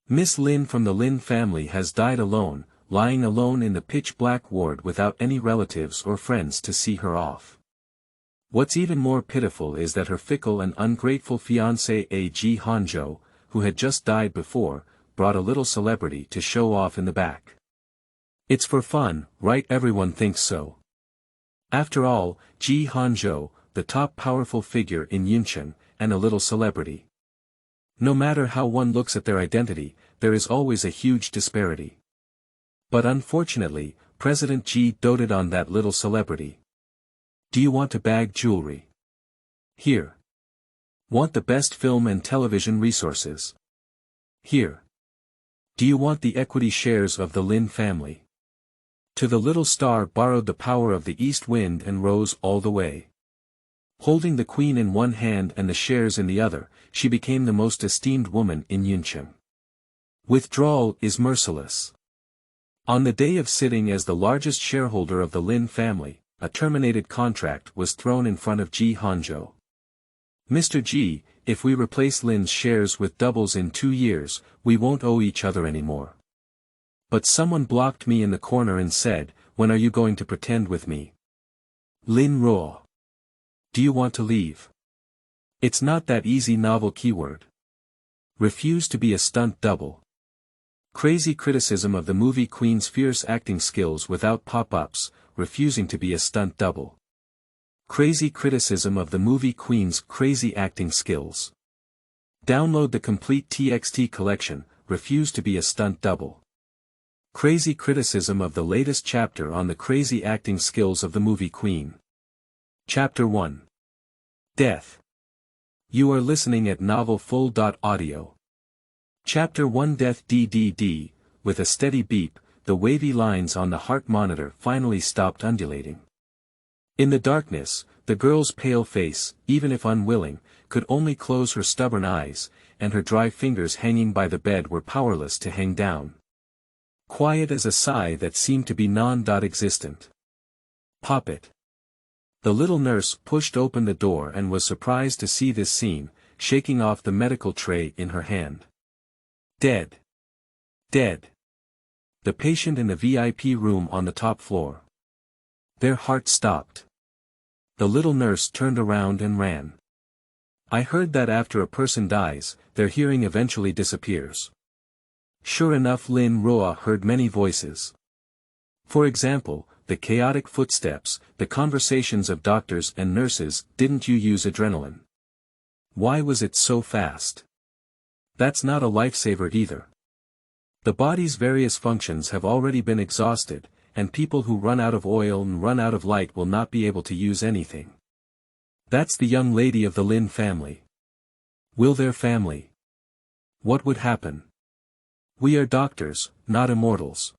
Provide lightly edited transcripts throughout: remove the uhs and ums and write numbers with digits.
Miss Lin from the Lin family has died alone, lying alone in the pitch-black ward without any relatives or friends to see her off. What's even more pitiful is that her fickle and ungrateful fiancé Ji Hanzhou, who had just died before, brought a little celebrity to show off in the back. It's for fun, right? Everyone thinks so. After all, Ji Hanzhou, the top powerful figure in Yuncheng, and a little celebrity. No matter how one looks at their identity, there is always a huge disparity. But unfortunately, President Ji doted on that little celebrity. Do you want to bag jewelry? Here. Want the best film and television resources? Here. Do you want the equity shares of the Lin family? To the little star borrowed the power of the east wind and rose all the way. Holding the queen in one hand and the shares in the other, she became the most esteemed woman in Yuncheng. Withdrawal is merciless. On the day of sitting as the largest shareholder of the Lin family, a terminated contract was thrown in front of Ji Hanzhou. Mr. Ji, if we replace Lin's shares with doubles in 2 years, we won't owe each other anymore. But someone blocked me in the corner and said, when are you going to pretend with me? Lin Ruo. Do you want to leave? It's not that easy. Novel keyword. Refuse to be a stunt double. Crazy criticism of the movie queen's fierce acting skills without pop-ups, refusing to be a stunt double. Crazy criticism of the movie queen's crazy acting skills. Download the complete TXT collection, refuse to be a stunt double. Crazy criticism of the latest chapter on the crazy acting skills of the movie queen. Chapter 1. Death. You are listening at novelfull.audio. Chapter 1. Death. DDD, with a steady beep, the wavy lines on the heart monitor finally stopped undulating. In the darkness, the girl's pale face, even if unwilling, could only close her stubborn eyes, and her dry fingers hanging by the bed were powerless to hang down. Quiet as a sigh that seemed to be non-existent. Pop it. The little nurse pushed open the door and was surprised to see this scene, shaking off the medical tray in her hand. Dead. Dead. The patient in the VIP room on the top floor. Their heart stopped. The little nurse turned around and ran. I heard that after a person dies, their hearing eventually disappears. Sure enough, Lin Ruo heard many voices. For example, the chaotic footsteps, the conversations of doctors and nurses. Didn't you use adrenaline? Why was it so fast? That's not a lifesaver either. The body's various functions have already been exhausted, and people who run out of oil and run out of light will not be able to use anything. That's the young lady of the Lin family. Will their family? What would happen? We are doctors, not immortals.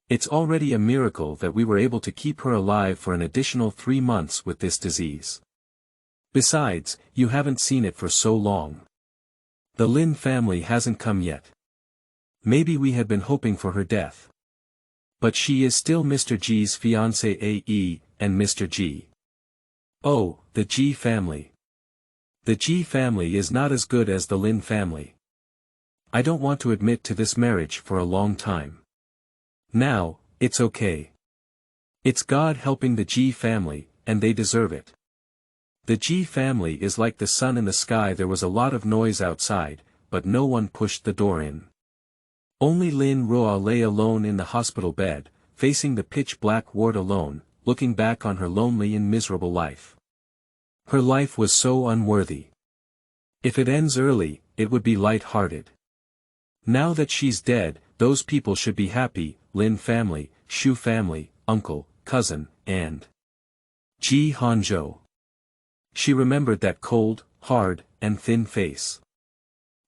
It's already a miracle that we were able to keep her alive for an additional 3 months with this disease. Besides, you haven't seen it for so long. The Lin family hasn't come yet. Maybe we had been hoping for her death. But she is still Mr. Ji's fiancé AE, and Mr. Ji. Oh, the Ji family. The Ji family is not as good as the Lin family. I don't want to admit to this marriage for a long time. Now, it's okay. It's God helping the Ji family, and they deserve it. The Ji family is like the sun in the sky. There was a lot of noise outside, but no one pushed the door in. Only Lin Ruo lay alone in the hospital bed, facing the pitch-black ward alone, looking back on her lonely and miserable life. Her life was so unworthy. If it ends early, it would be light-hearted. Now that she's dead, those people should be happy: Lin family, Shu family, uncle, cousin, and Ji Hanzhou. She remembered that cold, hard, and thin face.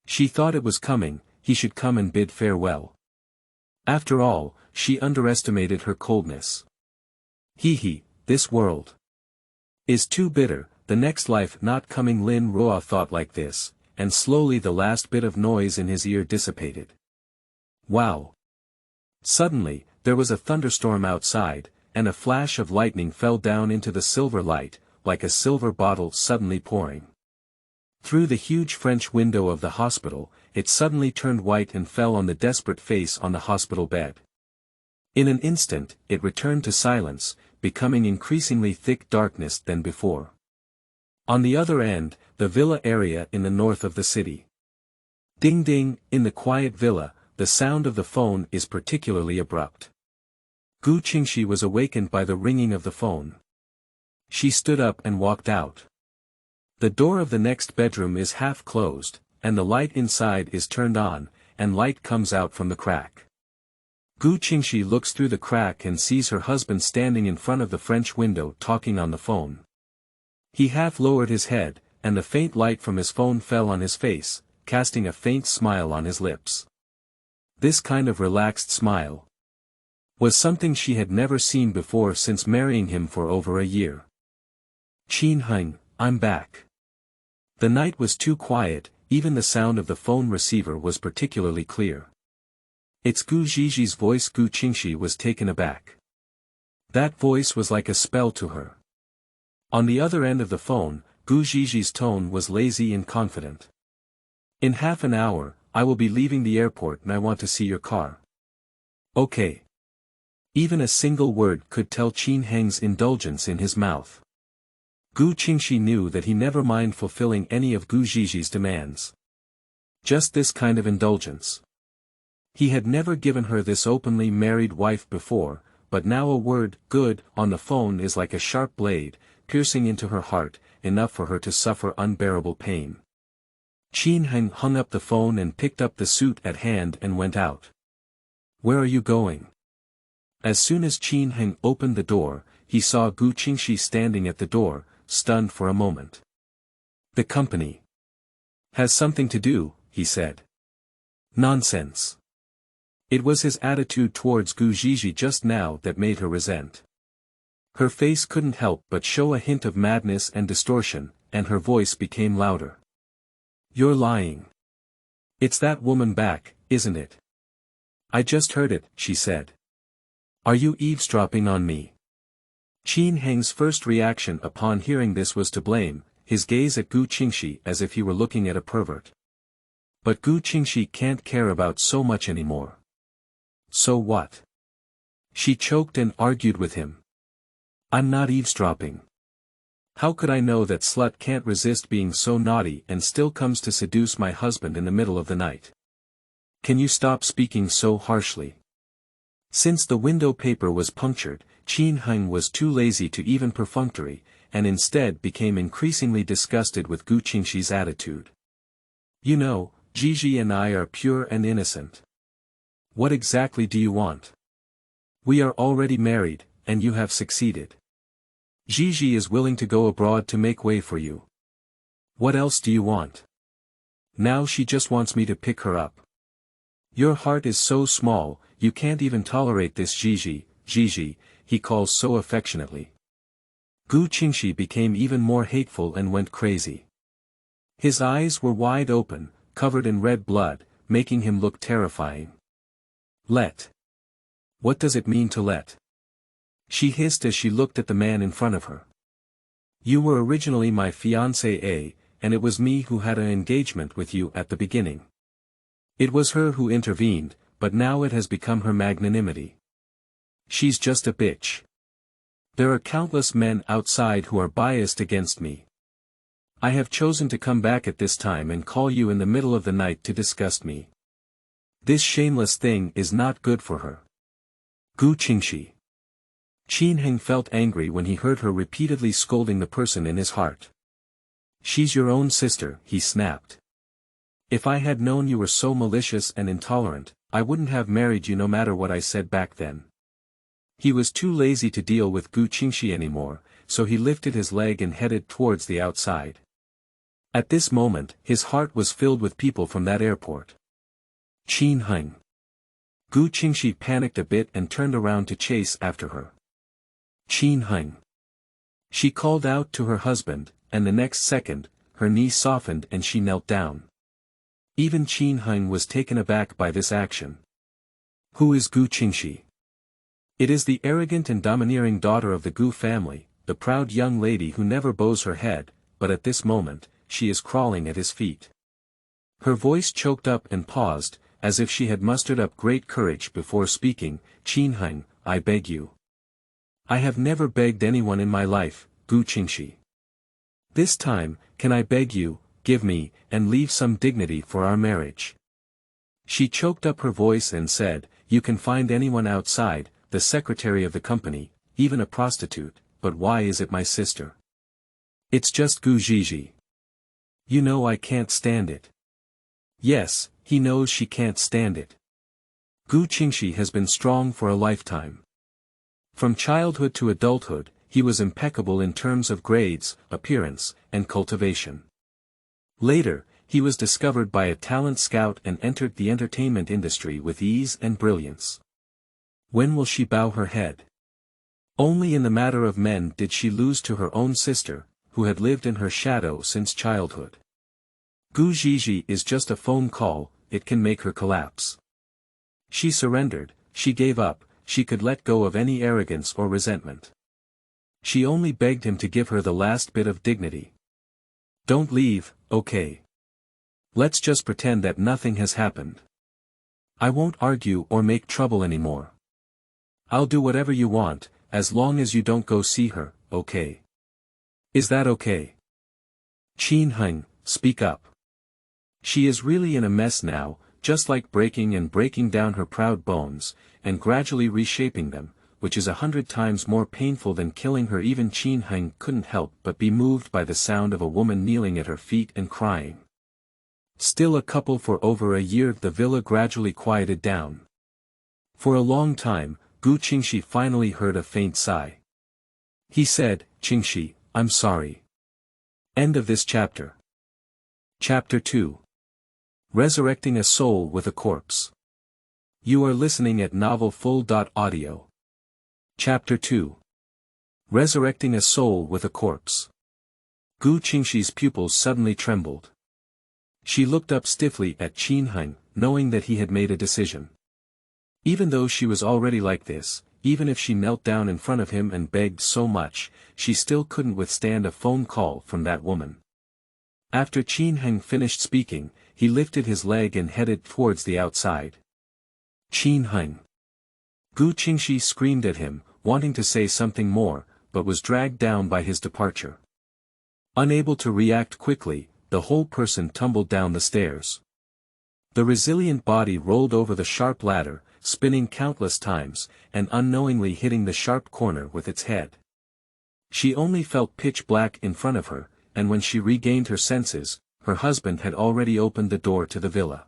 She thought it was coming, he should come and bid farewell. After all, she underestimated her coldness. This world is too bitter, the next life not coming. Lin Ruo thought like this, and slowly the last bit of noise in his ear dissipated. Wow! Suddenly, there was a thunderstorm outside, and a flash of lightning fell down into the silver light, like a silver bottle suddenly pouring through the huge French window of the hospital, it suddenly turned white and fell on the desperate face on the hospital bed. In an instant, it returned to silence, becoming increasingly thick darkness than before. On the other end, the villa area in the north of the city. Ding ding, in the quiet villa, the sound of the phone is particularly abrupt. Gu Qingxi was awakened by the ringing of the phone. She stood up and walked out. The door of the next bedroom is half closed, and the light inside is turned on, and light comes out from the crack. Gu Qingxi looks through the crack and sees her husband standing in front of the French window talking on the phone. He half lowered his head, and the faint light from his phone fell on his face, casting a faint smile on his lips. This kind of relaxed smile was something she had never seen before since marrying him for over a year. "Qin Heng, I'm back." The night was too quiet, even the sound of the phone receiver was particularly clear. It's Gu Ziji's voice. Gu Qingxi was taken aback. That voice was like a spell to her. On the other end of the phone, Gu Ziji's tone was lazy and confident. "In half an hour, I will be leaving the airport and I want to see your car." "Okay." Even a single word could tell Qin Heng's indulgence in his mouth. Gu Qingxi knew that he never minded fulfilling any of Gu Ziji's demands. Just this kind of indulgence. He had never given her this openly married wife before, but now a word, "good," on the phone is like a sharp blade, piercing into her heart, enough for her to suffer unbearable pain. Qin Heng hung up the phone and picked up the suit at hand and went out. "Where are you going?" As soon as Qin Heng opened the door, he saw Gu Qingxi standing at the door, stunned for a moment. "The company has something to do," he said. "Nonsense." It was his attitude towards Gu Ziji just now that made her resent. Her face couldn't help but show a hint of madness and distortion, and her voice became louder. "You're lying. It's that woman back, isn't it?" "I just heard it," she said. "Are you eavesdropping on me?" Qin Heng's first reaction upon hearing this was to blame, his gaze at Gu Qingxi as if he were looking at a pervert. But Gu Qingxi can't care about so much anymore. "So what?" She choked and argued with him. "I'm not eavesdropping. How could I know that slut can't resist being so naughty and still comes to seduce my husband in the middle of the night? Can you stop speaking so harshly?" Since the window paper was punctured, Qin Heng was too lazy to even perfunctory, and instead became increasingly disgusted with Gu Qingxi's attitude. "You know, Gigi and I are pure and innocent. What exactly do you want? We are already married, and you have succeeded. Gigi is willing to go abroad to make way for you. What else do you want? Now she just wants me to pick her up. Your heart is so small, you can't even tolerate this Gigi," he calls so affectionately. Gu Qingxi became even more hateful and went crazy. His eyes were wide open, covered in red blood, making him look terrifying. "Let. What does it mean to let?" she hissed as she looked at the man in front of her. "You were originally my fiancé, and it was me who had an engagement with you at the beginning. It was her who intervened, but now it has become her magnanimity. She's just a bitch. There are countless men outside who are biased against me. I have chosen to come back at this time and call you in the middle of the night to disgust me. This shameless thing is not good for her." Gu Qingxi. Qin Heng felt angry when he heard her repeatedly scolding the person in his heart. "She's your own sister," he snapped. "If I had known you were so malicious and intolerant, I wouldn't have married you no matter what I said back then." He was too lazy to deal with Gu Qingxi anymore, so he lifted his leg and headed towards the outside. At this moment, his heart was filled with people from that airport. Qin Heng. Gu Qingxi panicked a bit and turned around to chase after her. "Qin Heng." She called out to her husband, and the next second, her knee softened and she knelt down. Even Qin Heng was taken aback by this action. Who is Gu Qingxi? It is the arrogant and domineering daughter of the Gu family, the proud young lady who never bows her head, but at this moment, she is crawling at his feet. Her voice choked up and paused, as if she had mustered up great courage before speaking. Ji Hanzhou, I beg you. I have never begged anyone in my life, Gu Qingxi. This time, can I beg you, give me, and leave some dignity for our marriage. She choked up her voice and said, you can find anyone outside, the secretary of the company, even a prostitute, but why is it my sister? It's just Gu Zhizhi. You know I can't stand it. Yes, he knows she can't stand it. Gu Qingxi has been strong for a lifetime. From childhood to adulthood, he was impeccable in terms of grades, appearance, and cultivation. Later, he was discovered by a talent scout and entered the entertainment industry with ease and brilliance. When will she bow her head? Only in the matter of men did she lose to her own sister, who had lived in her shadow since childhood. Gu Zhizhi is just a phone call, it can make her collapse. She surrendered, she gave up, she could let go of any arrogance or resentment. She only begged him to give her the last bit of dignity. Don't leave, okay? Let's just pretend that nothing has happened. I won't argue or make trouble anymore. I'll do whatever you want, as long as you don't go see her, okay? Is that okay? Ji Hanzhou, speak up. She is really in a mess now, just like breaking down her proud bones, and gradually reshaping them, which is 100 times more painful than killing her. Even Ji Hanzhou couldn't help but be moved by the sound of a woman kneeling at her feet and crying. Still a couple for over a year. The villa gradually quieted down. For a long time, Gu Qingxi finally heard a faint sigh. He said, Qingxi, I'm sorry. End of this chapter. Chapter 2. Resurrecting a Soul with a Corpse. You are listening at novelfull.audio. Chapter 2. Resurrecting a Soul with a Corpse. Gu Qingxi's pupils suddenly trembled. She looked up stiffly at Ji Hanzhou, knowing that he had made a decision. Even though she was already like this, even if she knelt down in front of him and begged so much, she still couldn't withstand a phone call from that woman. After Ji Hanzhou finished speaking, he lifted his leg and headed towards the outside. Ji Hanzhou. Gu Qingxi screamed at him, wanting to say something more, but was dragged down by his departure. Unable to react quickly, the whole person tumbled down the stairs. The resilient body rolled over the sharp ladder, spinning countless times, and unknowingly hitting the sharp corner with its head. She only felt pitch black in front of her, and when she regained her senses, her husband had already opened the door to the villa.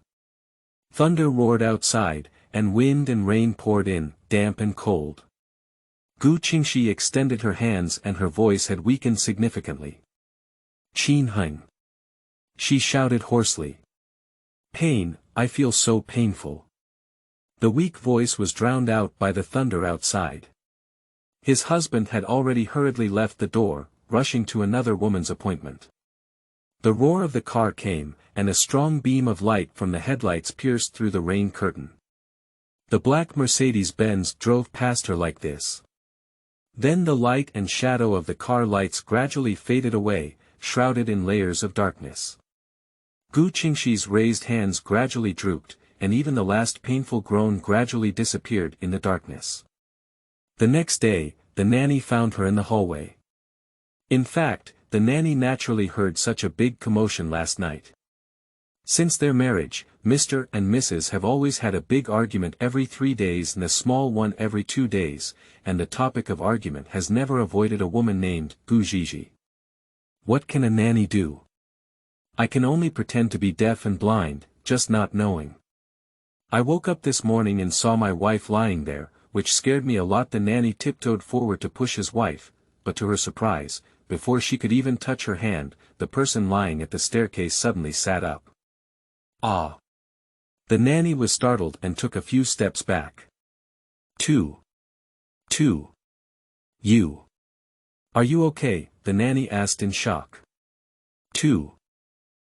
Thunder roared outside, and wind and rain poured in, damp and cold. Gu Qingxi extended her hands and her voice had weakened significantly. Ji Hanzhou. She shouted hoarsely. Pain, I feel so painful. The weak voice was drowned out by the thunder outside. His husband had already hurriedly left the door, rushing to another woman's appointment. The roar of the car came, and a strong beam of light from the headlights pierced through the rain curtain. The black Mercedes-Benz drove past her like this. Then the light and shadow of the car lights gradually faded away, shrouded in layers of darkness. Gu Qingxi's raised hands gradually drooped, and even the last painful groan gradually disappeared in the darkness. The next day, the nanny found her in the hallway. In fact, the nanny naturally heard such a big commotion last night. Since their marriage, Mr. and Mrs. have always had a big argument every 3 days and a small one every 2 days, and the topic of argument has never avoided a woman named Gu Zhizhi. What can a nanny do? I can only pretend to be deaf and blind, just not knowing. I woke up this morning and saw my wife lying there, which scared me a lot. The nanny tiptoed forward to push his wife, but to her surprise, before she could even touch her hand, the person lying at the staircase suddenly sat up. Ah! The nanny was startled and took a few steps back. You. Are you okay? The nanny asked in shock.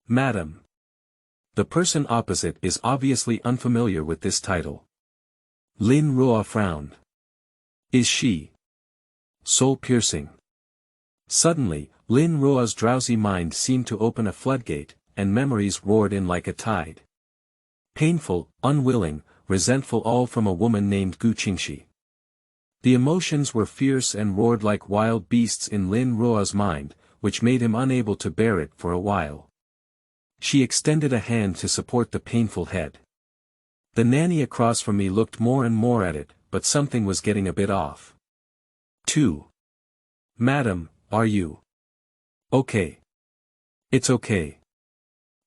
Madam. The person opposite is obviously unfamiliar with this title. Lin Ruo frowned. Is she? Soul-piercing. Suddenly, Lin Ruo's drowsy mind seemed to open a floodgate, and memories roared in like a tide. Painful, unwilling, resentful, all from a woman named Gu Qingxi. The emotions were fierce and roared like wild beasts in Lin Ruo's mind, which made him unable to bear it for a while. She extended a hand to support the painful head. The nanny across from me looked more and more at it, but something was getting a bit off. 2. Madam, are you okay? It's okay.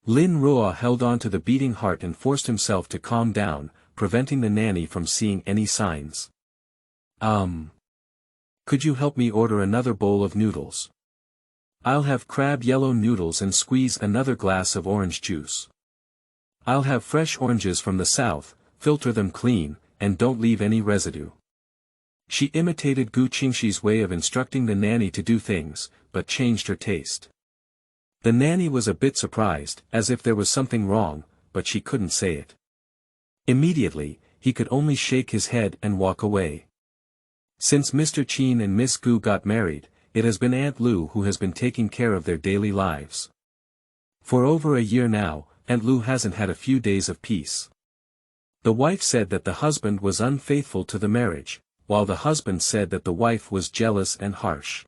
Lin Ruo held on to the beating heart and forced himself to calm down, preventing the nanny from seeing any signs. Could you help me order another bowl of noodles? I'll have crab yellow noodles and squeeze another glass of orange juice. I'll have fresh oranges from the south, filter them clean, and don't leave any residue. She imitated Gu Qingxi's way of instructing the nanny to do things, but changed her taste. The nanny was a bit surprised, as if there was something wrong, but she couldn't say it. Immediately, he could only shake his head and walk away. Since Mr. Qin and Miss Gu got married, it has been Aunt Lu who has been taking care of their daily lives. For over a year now, Aunt Lu hasn't had a few days of peace. The wife said that the husband was unfaithful to the marriage, while the husband said that the wife was jealous and harsh.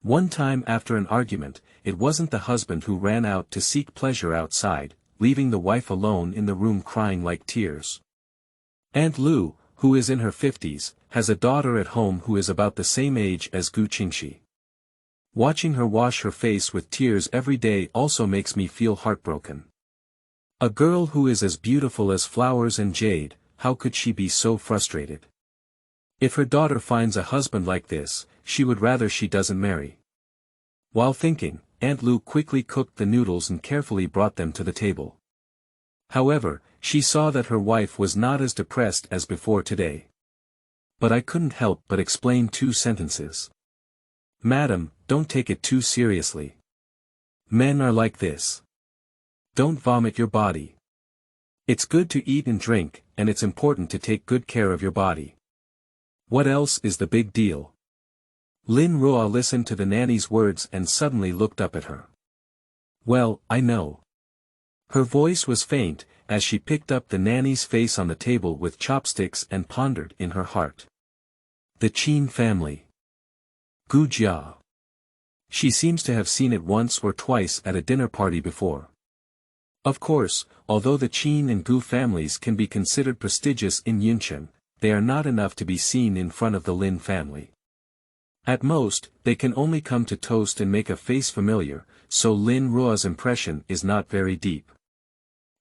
One time after an argument, it wasn't the husband who ran out to seek pleasure outside, leaving the wife alone in the room crying like tears. Aunt Lu, who is in her 50s, has a daughter at home who is about the same age as Gu Qingxi. Watching her wash her face with tears every day also makes me feel heartbroken. A girl who is as beautiful as flowers and jade, how could she be so frustrated? If her daughter finds a husband like this, she would rather she doesn't marry. While thinking, Aunt Lu quickly cooked the noodles and carefully brought them to the table. However, she saw that her wife was not as depressed as before today. But I couldn't help but explain 2 sentences. Madam, don't take it too seriously. Men are like this. Don't vomit your body. It's good to eat and drink, and it's important to take good care of your body. What else is the big deal? Lin Ruo listened to the nanny's words and suddenly looked up at her. Well, I know. Her voice was faint, as she picked up the nanny's face on the table with chopsticks and pondered in her heart. The Qin family. Gu Jia. She seems to have seen it once or twice at a dinner party before. Of course, although the Qin and Gu families can be considered prestigious in Yuncheng, they are not enough to be seen in front of the Lin family. At most, they can only come to toast and make a face familiar, so Lin Ruo's impression is not very deep.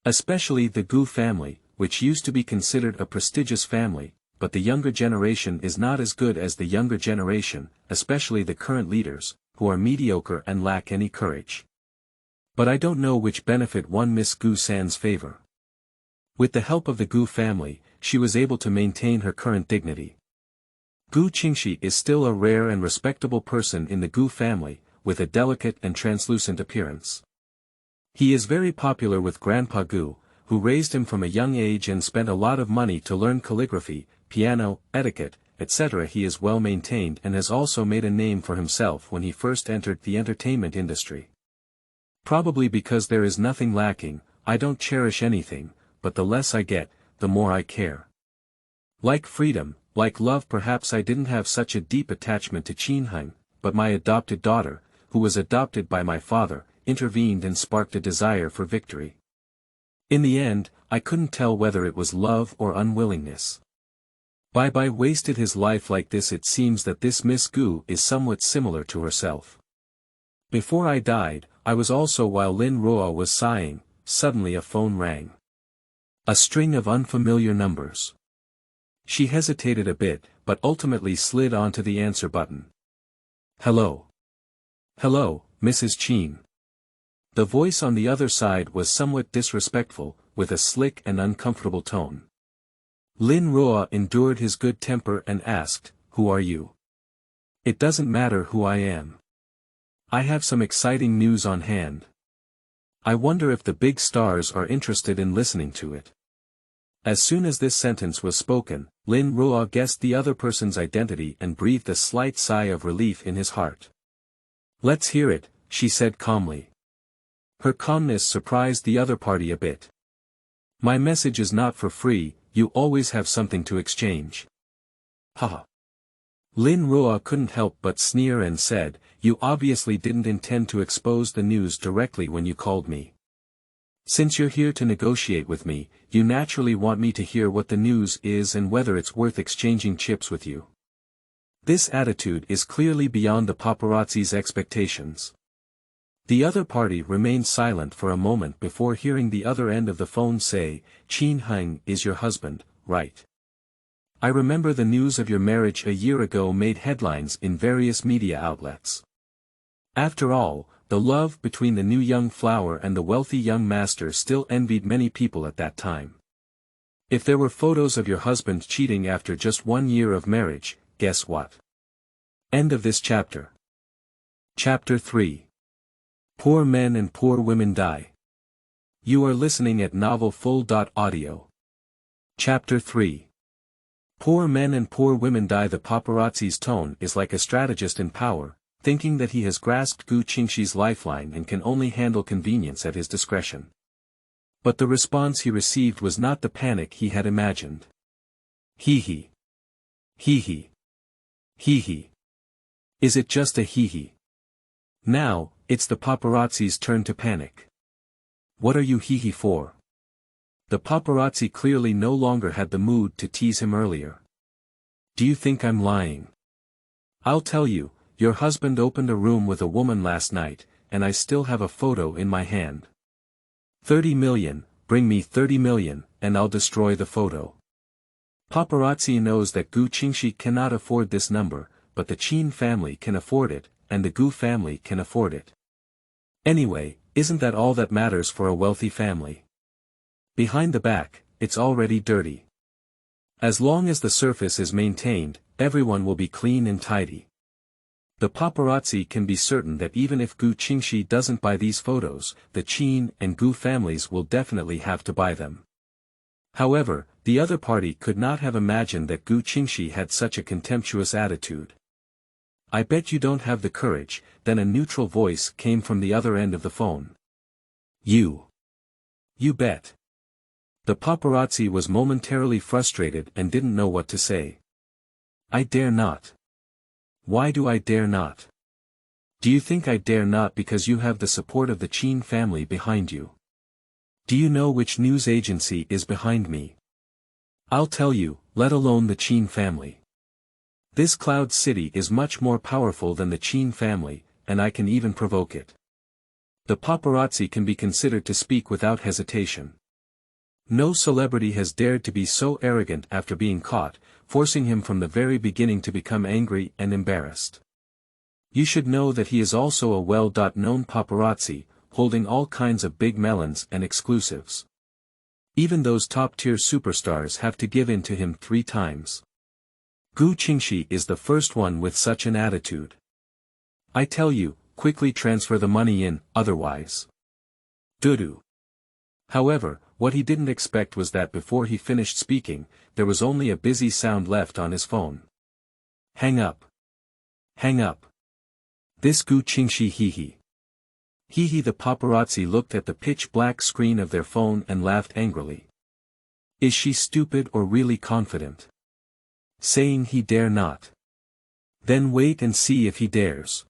Especially the Gu family, which used to be considered a prestigious family, but the younger generation is not as good as the younger generation, especially the current leaders, who are mediocre and lack any courage. But I don't know which benefit won Miss Gu San's favor. With the help of the Gu family, she was able to maintain her current dignity. Gu Qingxi is still a rare and respectable person in the Gu family, with a delicate and translucent appearance. He is very popular with Grandpa Gu, who raised him from a young age and spent a lot of money to learn calligraphy, piano, etiquette, etc. He is well maintained and has also made a name for himself when he first entered the entertainment industry. Probably because there is nothing lacking, I don't cherish anything, but the less I get, the more I care. Like freedom, like love, perhaps I didn't have such a deep attachment to Qinheng, but my adopted daughter, who was adopted by my father, intervened and sparked a desire for victory. In the end, I couldn't tell whether it was love or unwillingness. Bai wasted his life like this. It seems that this Miss Gu is somewhat similar to herself. Before I died, I was also. While Lin Ruo was sighing, suddenly a phone rang. A string of unfamiliar numbers. She hesitated a bit, but ultimately slid onto the answer button. Hello. Hello, Mrs. Qin. The voice on the other side was somewhat disrespectful, with a slick and uncomfortable tone. Lin Ruo endured his good temper and asked, "Who are you?" "It doesn't matter who I am. I have some exciting news on hand. I wonder if the big stars are interested in listening to it." As soon as this sentence was spoken, Lin Ruo guessed the other person's identity and breathed a slight sigh of relief in his heart. "Let's hear it," she said calmly. Her calmness surprised the other party a bit. My message is not for free, you always have something to exchange. Haha. Lin Ruo couldn't help but sneer and said, you obviously didn't intend to expose the news directly when you called me. Since you're here to negotiate with me, you naturally want me to hear what the news is and whether it's worth exchanging chips with you. This attitude is clearly beyond the paparazzi's expectations. The other party remained silent for a moment before hearing the other end of the phone say, Ji Hanzhou is your husband, right? I remember the news of your marriage a year ago made headlines in various media outlets. After all, the love between the new young flower and the wealthy young master still envied many people at that time. If there were photos of your husband cheating after just 1 year of marriage, guess what? End of this chapter. Chapter 3. Poor men and poor women die. You are listening at novelfull.audio. Chapter 3. Poor men and poor women die. The paparazzi's tone is like a strategist in power, thinking that he has grasped Gu Qingxi's lifeline and can only handle convenience at his discretion. But the response he received was not the panic he had imagined. Hee hee. Hee hee. Hee hee. Is it just a hee hee? Now, it's the paparazzi's turn to panic. What are you hee hee for? The paparazzi clearly no longer had the mood to tease him earlier. Do you think I'm lying? I'll tell you, your husband opened a room with a woman last night, and I still have a photo in my hand. 30 million, bring me 30 million, and I'll destroy the photo. Paparazzi knows that Gu Qingxi cannot afford this number, but the Qin family can afford it, and the Gu family can afford it. Anyway, isn't that all that matters for a wealthy family? Behind the back, it's already dirty. As long as the surface is maintained, everyone will be clean and tidy. The paparazzi can be certain that even if Gu Qingxi doesn't buy these photos, the Qin and Gu families will definitely have to buy them. However, the other party could not have imagined that Gu Qingxi had such a contemptuous attitude. I bet you don't have the courage. Then a neutral voice came from the other end of the phone. You bet. The paparazzi was momentarily frustrated and didn't know what to say. I dare not. Why do I dare not? Do you think I dare not because you have the support of the Qin family behind you? Do you know which news agency is behind me? I'll tell you, let alone the Qin family. This Cloud City is much more powerful than the Qin family, and I can even provoke it. The paparazzi can be considered to speak without hesitation. No celebrity has dared to be so arrogant after being caught, forcing him from the very beginning to become angry and embarrassed. You should know that he is also a well-known paparazzi, holding all kinds of big melons and exclusives. Even those top-tier superstars have to give in to him 3 times. Gu Qingxi is the first one with such an attitude. I tell you, quickly transfer the money in, otherwise. Dudu. However, what he didn't expect was that before he finished speaking, there was only a busy sound left on his phone. Hang up. Hang up. This Gu Qingxi hee hee. Hee hee. The paparazzi looked at the pitch-black screen of their phone and laughed angrily. Is she stupid or really confident? Saying he dare not. Then wait and see if he dares.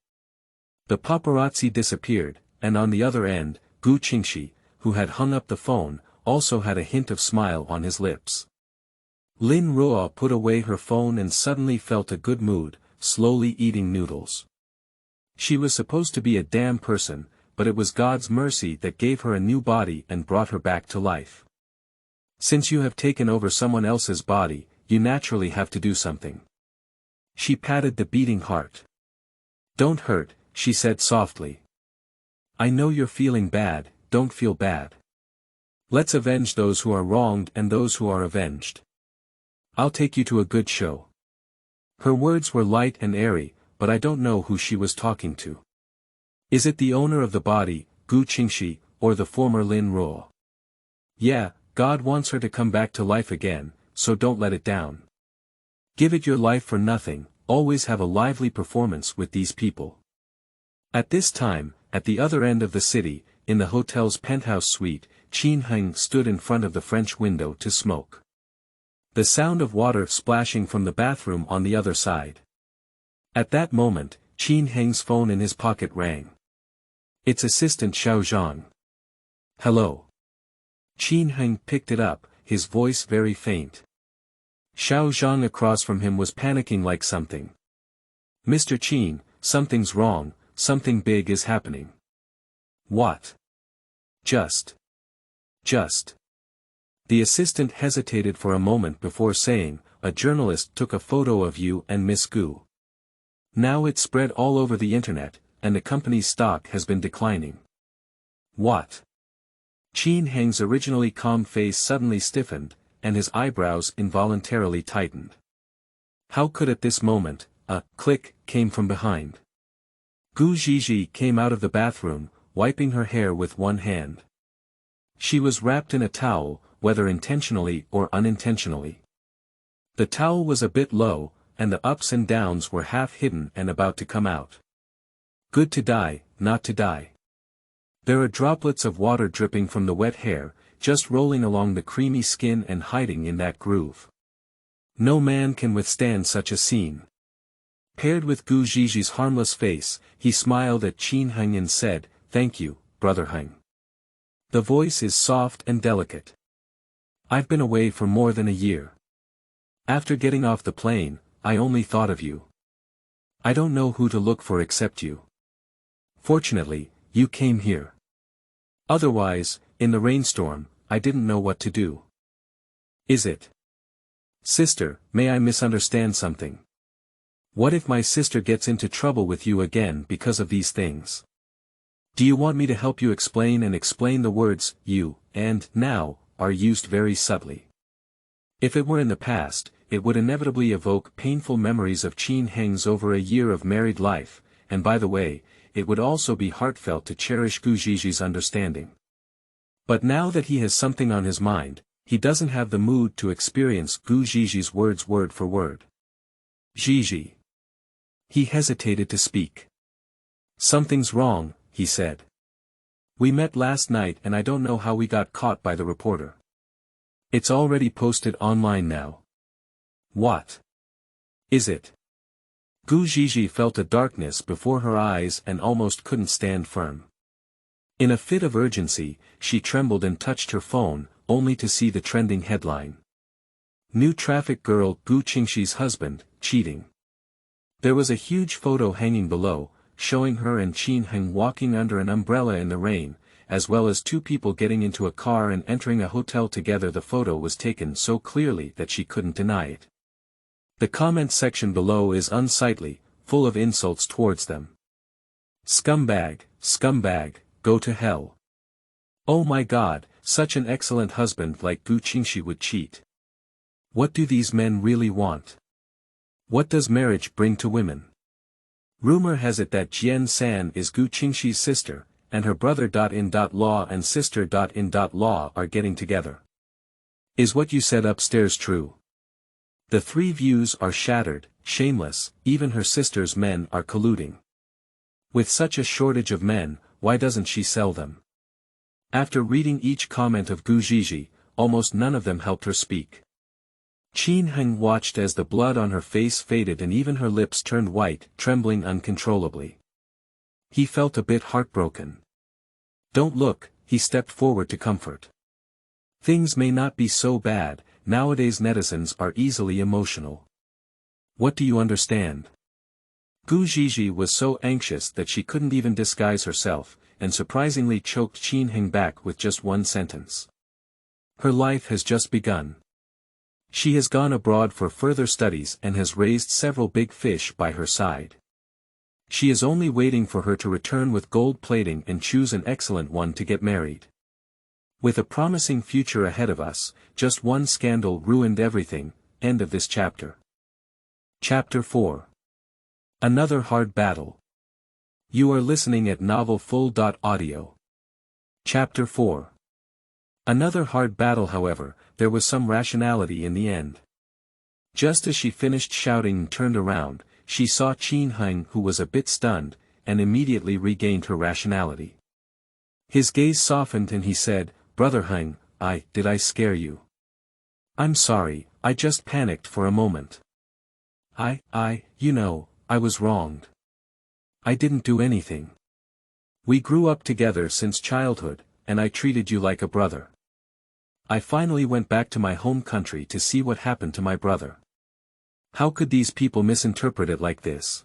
The paparazzi disappeared, and on the other end, Gu Qingxi, who had hung up the phone, also had a hint of smile on his lips. Lin Ruo put away her phone and suddenly felt a good mood, slowly eating noodles. She was supposed to be a damn person, but it was God's mercy that gave her a new body and brought her back to life. Since you have taken over someone else's body, you naturally have to do something. She patted the beating heart. Don't hurt, she said softly. I know you're feeling bad, don't feel bad. Let's avenge those who are wronged and those who are avenged. I'll take you to a good show. Her words were light and airy, but I don't know who she was talking to. Is it the owner of the body, Gu Qingxi, or the former Lin Ruo? Yeah, God wants her to come back to life again, so don't let it down. Give it your life for nothing, always have a lively performance with these people. At this time, at the other end of the city, in the hotel's penthouse suite, Ji Hanzhou stood in front of the French window to smoke. The sound of water splashing from the bathroom on the other side. At that moment, Ji Hanzhou's phone in his pocket rang. Its assistant Xiao Zhang. "Hello." Ji Hanzhou picked it up, his voice very faint. Xiao Zhang across from him was panicking like something. "Mr. Qin, something's wrong, something big is happening." "What?" Just. The assistant hesitated for a moment before saying, "A journalist took a photo of you and Miss Gu. Now it's spread all over the internet, and the company's stock has been declining." "What?" Ji Hanzhou's originally calm face suddenly stiffened, and his eyebrows involuntarily tightened. How could at this moment, a click came from behind. Gu Zhizhi came out of the bathroom, wiping her hair with one hand. She was wrapped in a towel, whether intentionally or unintentionally. The towel was a bit low, and the ups and downs were half hidden and about to come out. Good to die, not to die. There are droplets of water dripping from the wet hair, just rolling along the creamy skin and hiding in that groove. No man can withstand such a scene. Paired with Gu Zhizhi's harmless face, he smiled at Ji Hanzhou and said, "Thank you, Brother Hanzhou." The voice is soft and delicate. "I've been away for more than a year. After getting off the plane, I only thought of you. I don't know who to look for except you. Fortunately, you came here. Otherwise, in the rainstorm, I didn't know what to do." "Is it? Sister, may I misunderstand something? What if my sister gets into trouble with you again because of these things? Do you want me to help you explain the words, you, and, now, are used very subtly? If it were in the past, it would inevitably evoke painful memories of Ji Hanzhou's over a year of married life, and by the way, it would also be heartfelt to cherish Gu Zhizhi's understanding. But now that he has something on his mind, he doesn't have the mood to experience Gu Zhizhi's words word for word. "Zhizhi." He hesitated to speak. "Something's wrong," he said. "We met last night and I don't know how we got caught by the reporter. It's already posted online now." "What? Is it?" Gu Zhizhi felt a darkness before her eyes and almost couldn't stand firm. In a fit of urgency, she trembled and touched her phone, only to see the trending headline. "New traffic girl Gu Qingshi's husband, cheating." There was a huge photo hanging below, showing her and Ji Hanzhou walking under an umbrella in the rain, as well as two people getting into a car and entering a hotel together. The photo was taken so clearly that she couldn't deny it. The comment section below is unsightly, full of insults towards them. "Scumbag, scumbag, go to hell. Oh my God, such an excellent husband like Gu Qingshi would cheat. What do these men really want? What does marriage bring to women?" Rumor has it that Jian San is Gu Qingshi's sister, and her brother.in.law and sister.in.law are getting together. Is what you said upstairs true? The three views are shattered, shameless, even her sister's men are colluding. With such a shortage of men, why doesn't she sell them? After reading each comment of Gu Zhizhi, almost none of them helped her speak. Ji Hanzhou watched as the blood on her face faded and even her lips turned white, trembling uncontrollably. He felt a bit heartbroken. "Don't look," he stepped forward to comfort. "Things may not be so bad, nowadays netizens are easily emotional. What do you understand?" Gu Zhizhi was so anxious that she couldn't even disguise herself, and surprisingly choked Ji Hanzhou back with just one sentence. "Her life has just begun. She has gone abroad for further studies and has raised several big fish by her side. She is only waiting for her to return with gold plating and choose an excellent one to get married. With a promising future ahead of us, just one scandal ruined everything." End of this chapter. Chapter 4. Another hard battle. You are listening at novelfull.audio. Chapter 4. Another hard battle. However, there was some rationality in the end. Just as she finished shouting and turned around, she saw Ji Hanzhou, who was a bit stunned, and immediately regained her rationality. His gaze softened and he said, Brother Heng, did I scare you? I'm sorry, I just panicked for a moment. I was wronged. I didn't do anything. We grew up together since childhood, and I treated you like a brother. I finally went back to my home country to see what happened to my brother. How could these people misinterpret it like this?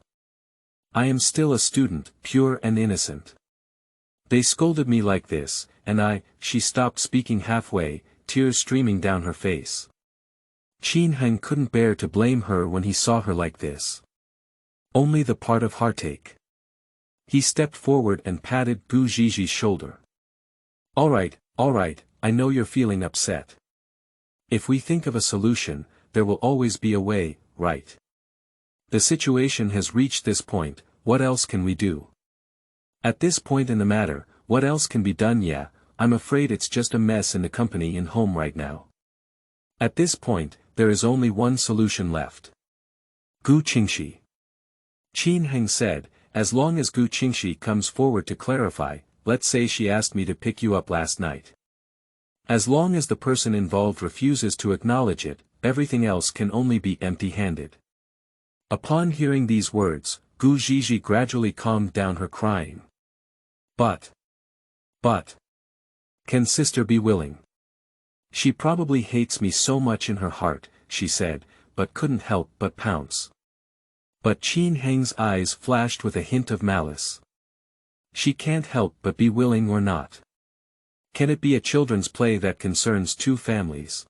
I am still a student, pure and innocent. They scolded me like this, and she stopped speaking halfway, tears streaming down her face. Ji Hanzhou couldn't bear to blame her when he saw her like this. Only the part of heartache. He stepped forward and patted Gu Ziji's shoulder. All right, I know you're feeling upset. If we think of a solution, there will always be a way, right? The situation has reached this point, what else can we do? At this point in the matter, what else can be done? Yeah, I'm afraid it's just a mess in the company and home right now. At this point, there is only one solution left. Gu Qingxi. Ji Hanzhou said, as long as Gu Qingxi comes forward to clarify, let's say she asked me to pick you up last night. As long as the person involved refuses to acknowledge it, everything else can only be empty-handed. Upon hearing these words, Gu Ziji gradually calmed down her crying. But. Can sister be willing? She probably hates me so much in her heart, she said, but couldn't help but pounce. But Ji Hanzhou's eyes flashed with a hint of malice. She can't help but be willing or not. Can it be a children's play that concerns two families?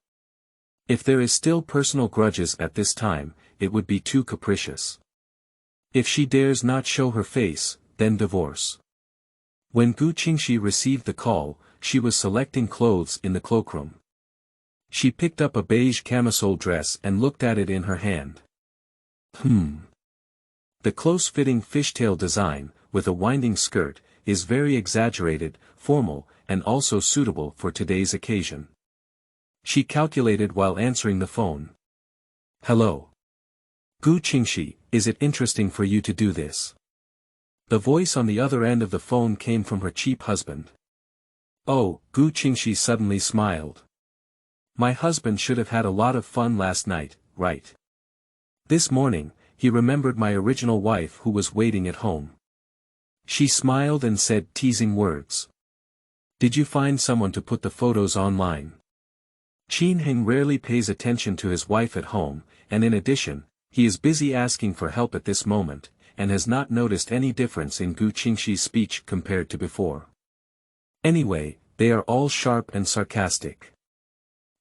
If there is still personal grudges at this time, it would be too capricious. If she dares not show her face, then divorce. When Gu Qingxi received the call, she was selecting clothes in the cloakroom. She picked up a beige camisole dress and looked at it in her hand. The close-fitting fishtail design, with a winding skirt, is very exaggerated, formal, and also suitable for today's occasion. She calculated while answering the phone. Hello. Gu Qingxi, is it interesting for you to do this? The voice on the other end of the phone came from her cheap husband. Oh, Gu Qingxi suddenly smiled. My husband should have had a lot of fun last night, right? This morning, he remembered my original wife who was waiting at home. She smiled and said teasing words. Did you find someone to put the photos online? Ji Hanzhou rarely pays attention to his wife at home, and in addition, he is busy asking for help at this moment, and has not noticed any difference in Gu Qingxi's speech compared to before. Anyway, they are all sharp and sarcastic.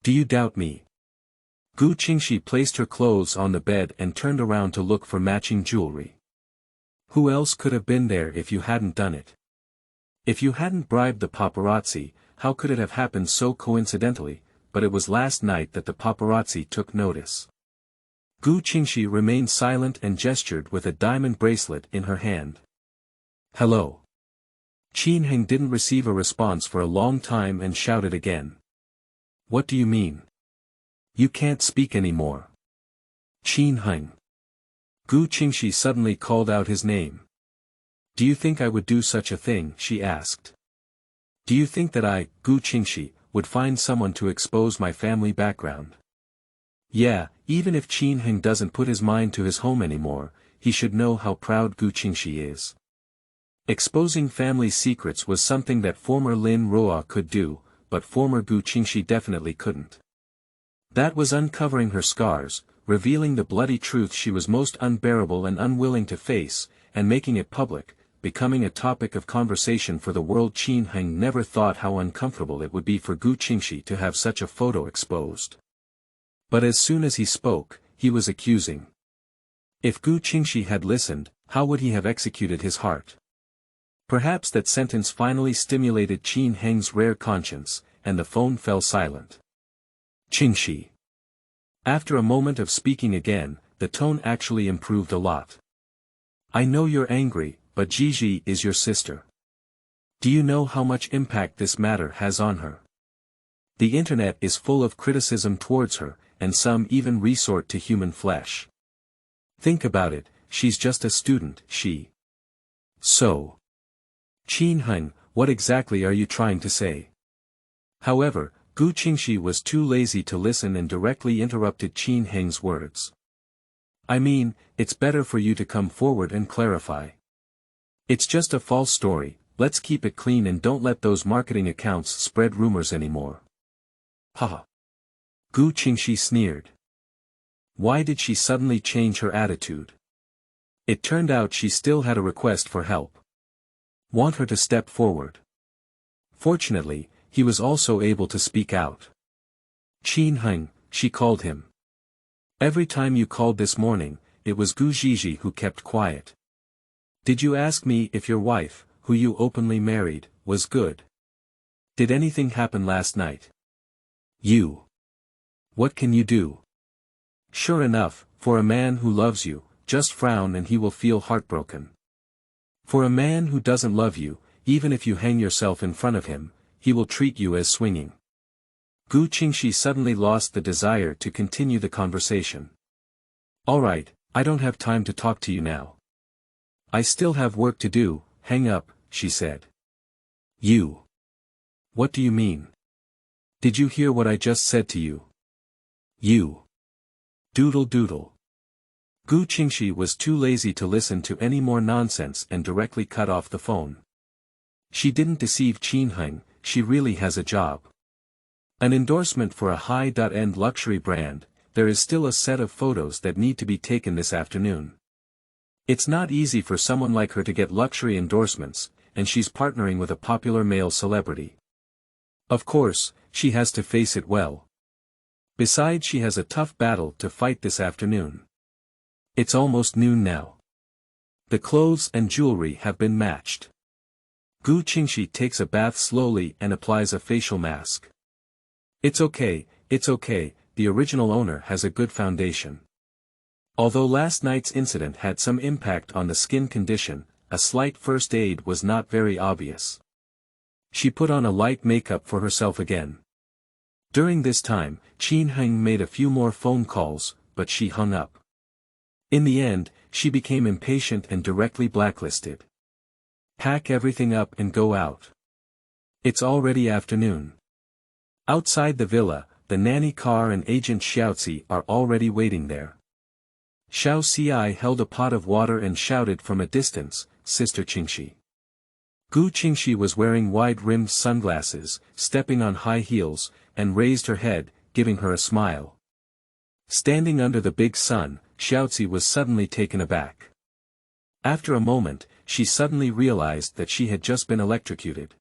Do you doubt me? Gu Qingxi placed her clothes on the bed and turned around to look for matching jewelry. Who else could have been there if you hadn't done it? If you hadn't bribed the paparazzi, how could it have happened so coincidentally? But it was last night that the paparazzi took notice. Gu Qingxi remained silent and gestured with a diamond bracelet in her hand. Hello. Ji Hanzhou didn't receive a response for a long time and shouted again. What do you mean? You can't speak anymore. Ji Hanzhou. Gu Qingxi suddenly called out his name. Do you think I would do such a thing? She asked. Do you think that I, Gu Qingxi, would find someone to expose my family background? Yeah, even if Ji Hanzhou doesn't put his mind to his home anymore, he should know how proud Gu Qingxi is. Exposing family secrets was something that former Lin Ruo could do, but former Gu Qingxi definitely couldn't. That was uncovering her scars, revealing the bloody truth she was most unbearable and unwilling to face, and making it public, becoming a topic of conversation for the world. Ji Hanzhou never thought how uncomfortable it would be for Gu Qingxi to have such a photo exposed. But as soon as he spoke, he was accusing. If Gu Qingxi had listened, how would he have executed his heart? Perhaps that sentence finally stimulated Ji Hanzhou's rare conscience, and the phone fell silent. Qingxi. After a moment of speaking again, the tone actually improved a lot. I know you're angry, but Gigi is your sister. Do you know how much impact this matter has on her? The internet is full of criticism towards her, and some even resort to human flesh. Think about it, she's just a student, So. Ji Hanzhou, what exactly are you trying to say? However, Gu Qingxi was too lazy to listen and directly interrupted Qin Heng's words. I mean, it's better for you to come forward and clarify. It's just a false story, let's keep it clean and don't let those marketing accounts spread rumors anymore. Haha. Gu Qingxi sneered. Why did she suddenly change her attitude? It turned out she still had a request for help. Want her to step forward. Fortunately, he was also able to speak out. Qin Heng, she called him. Every time you called this morning, it was Gu Zhizhi who kept quiet. Did you ask me if your wife, who you openly married, was good? Did anything happen last night? You. What can you do? Sure enough, for a man who loves you, just frown and he will feel heartbroken. For a man who doesn't love you, even if you hang yourself in front of him, he will treat you as swinging. Gu Qingxi suddenly lost the desire to continue the conversation. Alright, I don't have time to talk to you now. I still have work to do, hang up, she said. You. What do you mean? Did you hear what I just said to you? You. Doodle doodle. Gu Qingxi was too lazy to listen to any more nonsense and directly cut off the phone. She didn't deceive Qin Heng, she really has a job. An endorsement for a high-end luxury brand, there is still a set of photos that need to be taken this afternoon. It's not easy for someone like her to get luxury endorsements, and she's partnering with a popular male celebrity. Of course, she has to face it well. Besides, she has a tough battle to fight this afternoon. It's almost noon now. The clothes and jewelry have been matched. Gu Qingxi takes a bath slowly and applies a facial mask. It's okay, the original owner has a good foundation. Although last night's incident had some impact on the skin condition, a slight first aid was not very obvious. She put on a light makeup for herself again. During this time, Qin Heng made a few more phone calls, but she hung up. In the end, she became impatient and directly blacklisted. Pack everything up and go out. It's already afternoon. Outside the villa, the nanny car and agent Xiaozi are already waiting there. Xiao Xi held a pot of water and shouted from a distance, Sister Qingxi. Gu Qingxi was wearing wide-rimmed sunglasses, stepping on high heels, and raised her head, giving her a smile. Standing under the big sun, Xiaozi was suddenly taken aback. After a moment, she suddenly realized that she had just been electrocuted.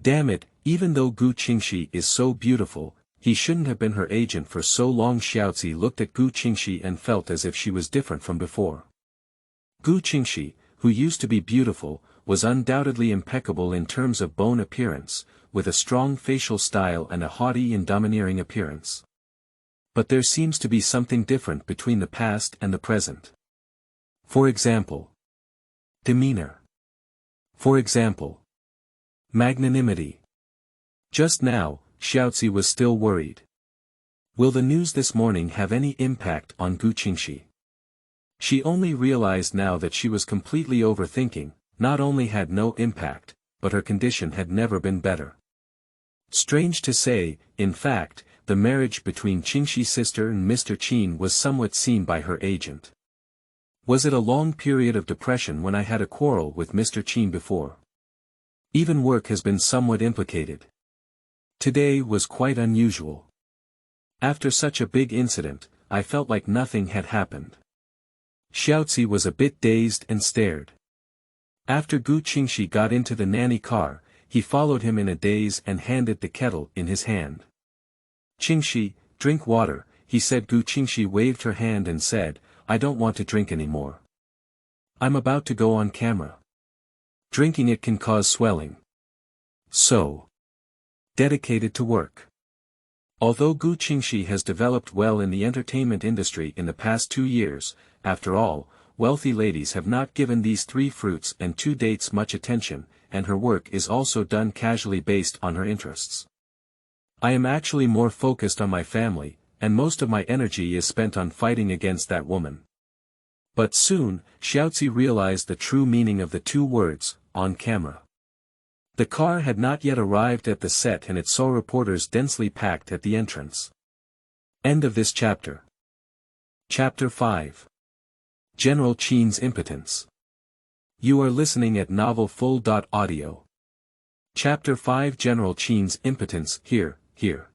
Damn it, even though Gu Qingxi is so beautiful, he shouldn't have been her agent for so long. Xiaozi looked at Gu Qingxi and felt as if she was different from before. Gu Qingxi, who used to be beautiful, was undoubtedly impeccable in terms of bone appearance, with a strong facial style and a haughty and domineering appearance. But there seems to be something different between the past and the present. For example, demeanor. For example, magnanimity. Just now, Xiaozi was still worried. Will the news this morning have any impact on Gu Qingxi? She only realized now that she was completely overthinking, not only had no impact, but her condition had never been better. Strange to say, in fact, the marriage between Qingxi's sister and Mr. Qin was somewhat seen by her agent. Was it a long period of depression when I had a quarrel with Mr. Qin before? Even work has been somewhat implicated. Today was quite unusual. After such a big incident, I felt like nothing had happened. Xiaozi was a bit dazed and stared. After Gu Qingxi got into the nanny car, he followed him in a daze and handed the kettle in his hand. Qingxi, drink water, he said. Gu Qingxi waved her hand and said, I don't want to drink anymore. I'm about to go on camera. Drinking it can cause swelling. So dedicated to work. Although Gu Qingxi has developed well in the entertainment industry in the past 2 years, after all, wealthy ladies have not given these 3 fruits and 2 dates much attention, and her work is also done casually based on her interests. I am actually more focused on my family, and most of my energy is spent on fighting against that woman. But soon, Xiaozi realized the true meaning of the 2 words, on camera. The car had not yet arrived at the set and it saw reporters densely packed at the entrance. End of this chapter. Chapter 5. General Qin's Impotence. You are listening at novelfull.audio. Chapter 5 General Qin's Impotence. Here.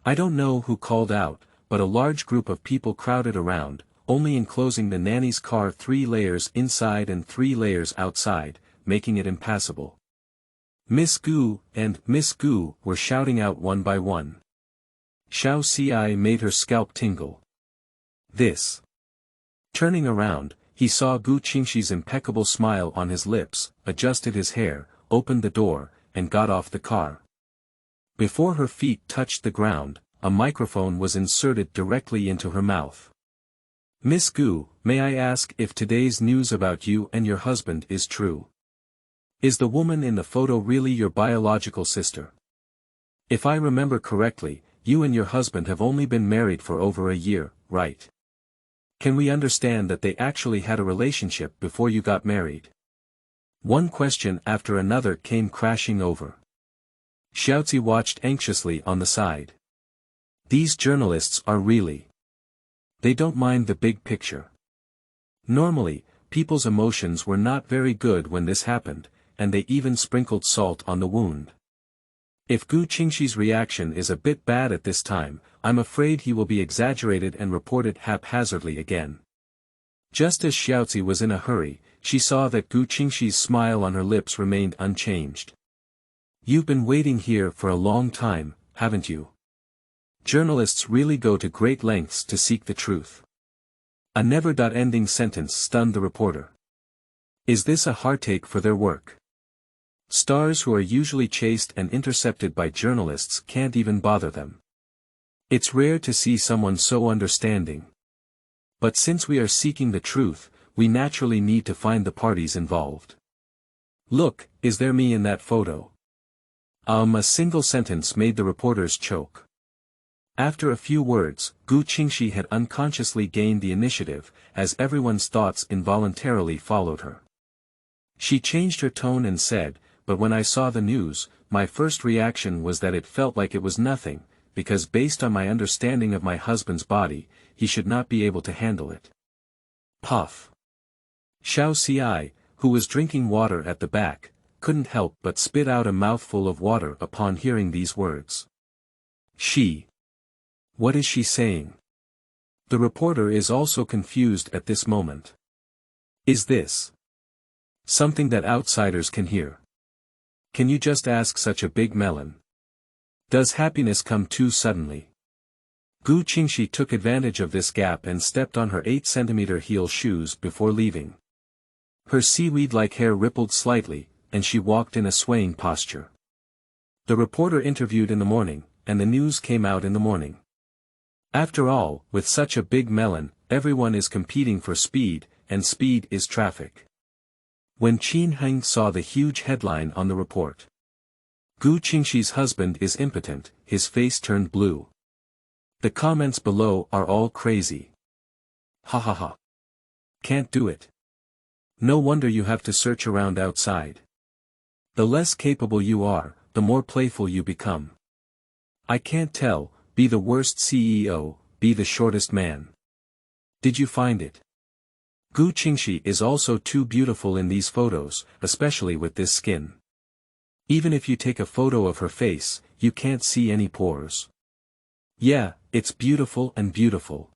I don't know who called out, but a large group of people crowded around, only enclosing the nanny's car 3 layers inside and 3 layers outside, making it impassable. Miss Gu and Miss Gu were shouting out one by one. Xiao Ci made her scalp tingle. This. Turning around, he saw Gu Qingxi's impeccable smile on his lips, adjusted his hair, opened the door, and got off the car. Before her feet touched the ground, a microphone was inserted directly into her mouth. Miss Gu, may I ask if today's news about you and your husband is true? Is the woman in the photo really your biological sister? If I remember correctly, you and your husband have only been married for over a year, right? Can we understand that they actually had a relationship before you got married? One question after another came crashing over. Xiaozi watched anxiously on the side. These journalists are really. They don't mind the big picture. Normally, people's emotions were not very good when this happened, and they even sprinkled salt on the wound. If Gu Qingxi's reaction is a bit bad at this time, I'm afraid he will be exaggerated and reported haphazardly again. Just as Xiaozi was in a hurry, she saw that Gu Qingxi's smile on her lips remained unchanged. You've been waiting here for a long time, haven't you? Journalists really go to great lengths to seek the truth. A never-ending sentence stunned the reporter. Is this a heartache for their work? Stars who are usually chased and intercepted by journalists can't even bother them. It's rare to see someone so understanding. But since we are seeking the truth, we naturally need to find the parties involved. Look, is there me in that photo? A single sentence made the reporters choke. After a few words, Gu Qingxi had unconsciously gained the initiative, as everyone's thoughts involuntarily followed her. She changed her tone and said, but when I saw the news, my first reaction was that it felt like it was nothing, because based on my understanding of my husband's body, he should not be able to handle it. Puff. Xiao Ci, who was drinking water at the back, couldn't help but spit out a mouthful of water upon hearing these words. What is she saying? The reporter is also confused at this moment. Is this something that outsiders can hear? Can you just ask such a big melon? Does happiness come too suddenly? Gu Qingxi took advantage of this gap and stepped on her 8-centimeter heel shoes before leaving. Her seaweed-like hair rippled slightly, and she walked in a swaying posture. The reporter interviewed in the morning, and the news came out in the morning. After all, with such a big melon, everyone is competing for speed, and speed is traffic. When Qin Heng saw the huge headline on the report, Gu Qingxi's husband is impotent, his face turned blue. The comments below are all crazy. Ha ha ha. Can't do it. No wonder you have to search around outside. The less capable you are, the more playful you become. I can't tell, be the worst CEO, be the shortest man. Did you find it? Gu Qingxi is also too beautiful in these photos, especially with this skin. Even if you take a photo of her face, you can't see any pores. Yeah, it's beautiful and beautiful.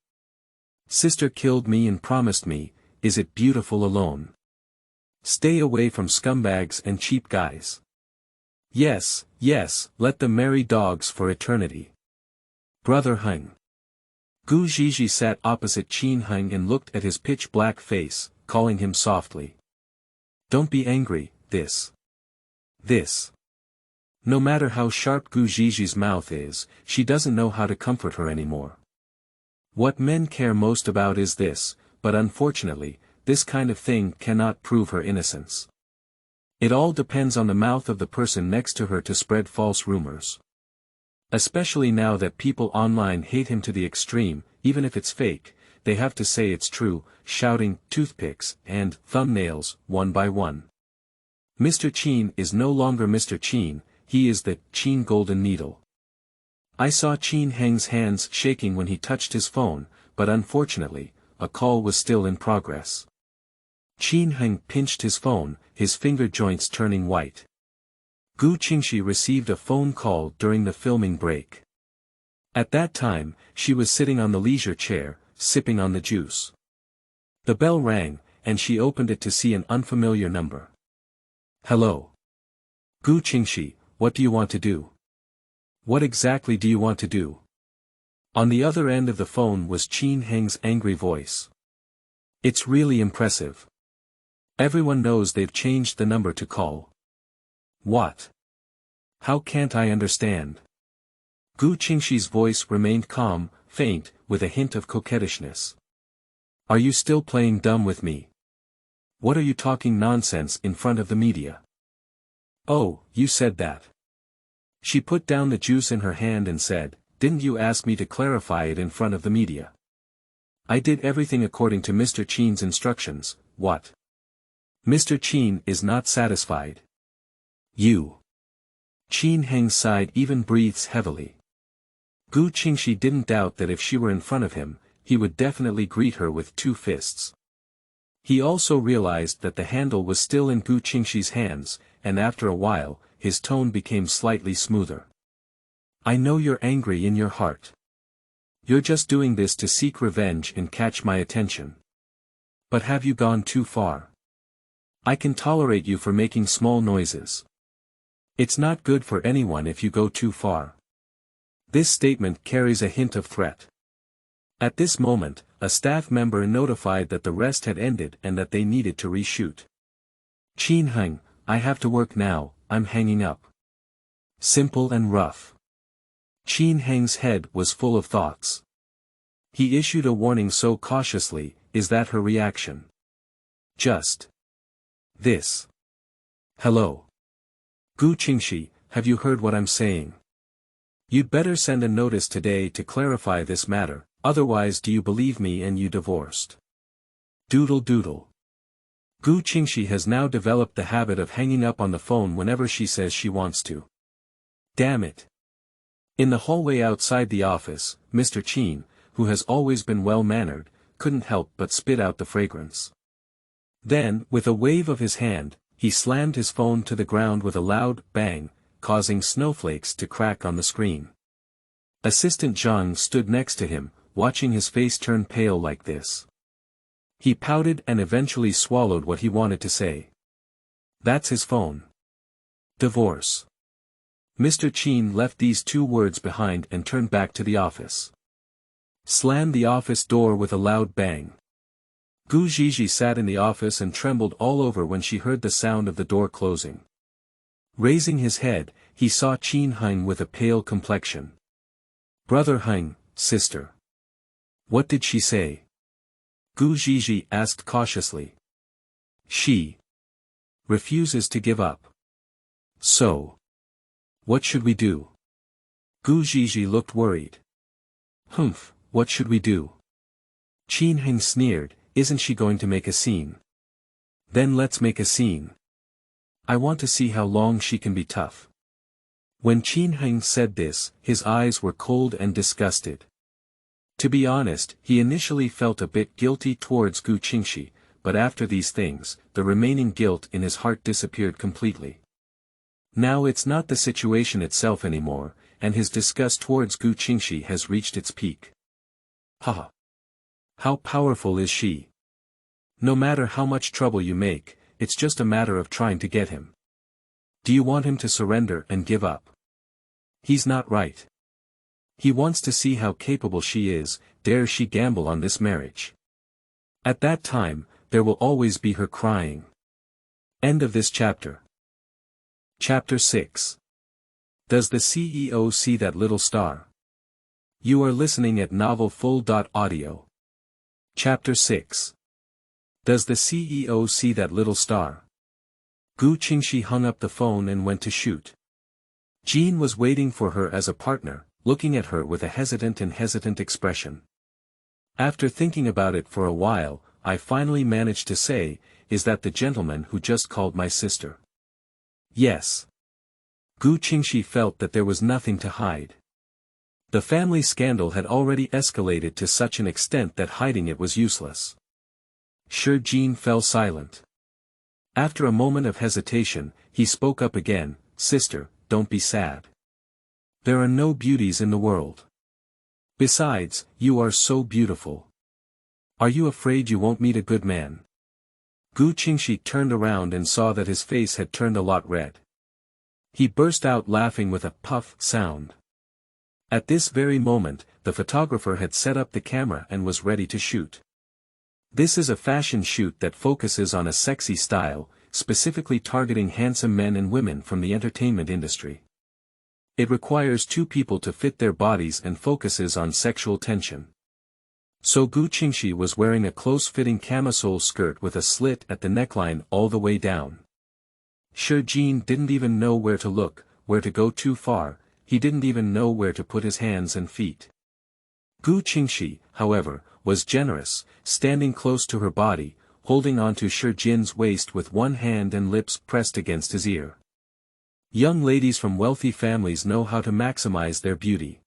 Sister killed me and promised me, is it beautiful alone? Stay away from scumbags and cheap guys. Yes, let them marry dogs for eternity. Brother Heng. Gu Zhizhi sat opposite Qin Heng and looked at his pitch-black face, calling him softly. Don't be angry, this. No matter how sharp Gu Zhizhi's mouth is, she doesn't know how to comfort her anymore. What men care most about is this, but unfortunately, this kind of thing cannot prove her innocence. It all depends on the mouth of the person next to her to spread false rumors. Especially now that people online hate him to the extreme, even if it's fake, they have to say it's true, shouting toothpicks and thumbnails one by one. Mr. Qin is no longer Mr. Qin, he is the Qin Golden Needle. I saw Qin Heng's hands shaking when he touched his phone, but unfortunately, a call was still in progress. Qin Heng pinched his phone, his finger joints turning white. Gu Qingxi received a phone call during the filming break. At that time, she was sitting on the leisure chair, sipping on the juice. The bell rang, and she opened it to see an unfamiliar number. Hello. Gu Qingxi, what do you want to do? What exactly do you want to do? On the other end of the phone was Qin Heng's angry voice. It's really impressive. Everyone knows they've changed the number to call. What? How can't I understand? Gu Qingxi's voice remained calm, faint, with a hint of coquettishness. Are you still playing dumb with me? What are you talking nonsense in front of the media? Oh, you said that. She put down the juice in her hand and said, didn't you ask me to clarify it in front of the media? I did everything according to Mr. Qin's instructions. What? Mr. Qin is not satisfied. You. Qin Heng's side even breathes heavily. Gu Qingxi didn't doubt that if she were in front of him, he would definitely greet her with 2 fists. He also realized that the handle was still in Gu Qingxi's hands, and after a while, his tone became slightly smoother. I know you're angry in your heart. You're just doing this to seek revenge and catch my attention. But have you gone too far? I can tolerate you for making small noises. It's not good for anyone if you go too far. This statement carries a hint of threat. At this moment, a staff member notified that the rest had ended and that they needed to reshoot. Qin Heng, I have to work now, I'm hanging up. Simple and rough. Qin Heng's head was full of thoughts. He issued a warning so cautiously, is that her reaction? Just this. Hello. Gu Qingxi, have you heard what I'm saying? You'd better send a notice today to clarify this matter, otherwise do you believe me and you divorced? Doodle doodle. Gu Qingxi has now developed the habit of hanging up on the phone whenever she says she wants to. Damn it. In the hallway outside the office, Mr. Qin, who has always been well-mannered, couldn't help but spit out the fragrance. Then, with a wave of his hand, he slammed his phone to the ground with a loud bang, causing snowflakes to crack on the screen. Assistant Zhang stood next to him, watching his face turn pale like this. He pouted and eventually swallowed what he wanted to say. That's his phone. Divorce. Mr. Qin left these 2 words behind and turned back to the office. Slammed the office door with a loud bang. Gu Zhizhi sat in the office and trembled all over when she heard the sound of the door closing. Raising his head, he saw Qin Heng with a pale complexion. Brother Heng, sister. What did she say? Gu Zhizhi asked cautiously. She refuses to give up. So. What should we do? Gu Zhizhi looked worried. Humph, what should we do? Qin Heng sneered, isn't she going to make a scene? Then let's make a scene. I want to see how long she can be tough. When Qin Heng said this, his eyes were cold and disgusted. To be honest, he initially felt a bit guilty towards Gu Qingxi, but after these things, the remaining guilt in his heart disappeared completely. Now it's not the situation itself anymore, and his disgust towards Gu Qingxi has reached its peak. Haha. How powerful is she? No matter how much trouble you make, it's just a matter of trying to get him. Do you want him to surrender and give up? He's not right. He wants to see how capable she is, dare she gamble on this marriage. At that time, there will always be her crying. End of this chapter. Chapter 6. Does the CEO see that little star? You are listening at novelfull.audio. Chapter 6. Does the CEO see that little star? Gu Qingxi hung up the phone and went to shoot. Jean was waiting for her as a partner, looking at her with a hesitant expression. After thinking about it for a while, I finally managed to say, is that the gentleman who just called my sister? Yes. Gu Qingxi felt that there was nothing to hide. The family scandal had already escalated to such an extent that hiding it was useless. Shi Jin fell silent. After a moment of hesitation, he spoke up again, "Sister, don't be sad. There are no beauties in the world. Besides, you are so beautiful. Are you afraid you won't meet a good man?" Gu Qingxi turned around and saw that his face had turned a lot red. He burst out laughing with a puff sound. At this very moment, the photographer had set up the camera and was ready to shoot. This is a fashion shoot that focuses on a sexy style, specifically targeting handsome men and women from the entertainment industry. It requires two people to fit their bodies and focuses on sexual tension. So Gu Qingxi was wearing a close-fitting camisole skirt with a slit at the neckline all the way down. Shi Jin didn't even know where to look, where to go too far, he didn't even know where to put his hands and feet. Gu Qingxi, however, was generous, standing close to her body, holding onto Shi Jin's waist with one hand and lips pressed against his ear. Young ladies from wealthy families know how to maximize their beauty.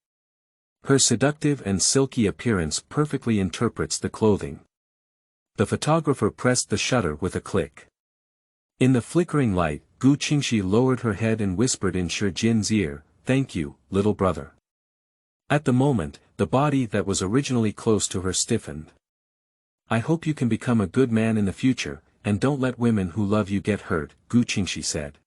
Her seductive and silky appearance perfectly interprets the clothing. The photographer pressed the shutter with a click. In the flickering light, Gu Qingxi lowered her head and whispered in Shi Jin's ear, "Thank you, little brother." At the moment, the body that was originally close to her stiffened. "I hope you can become a good man in the future, and don't let women who love you get hurt," Gu Qingxi said.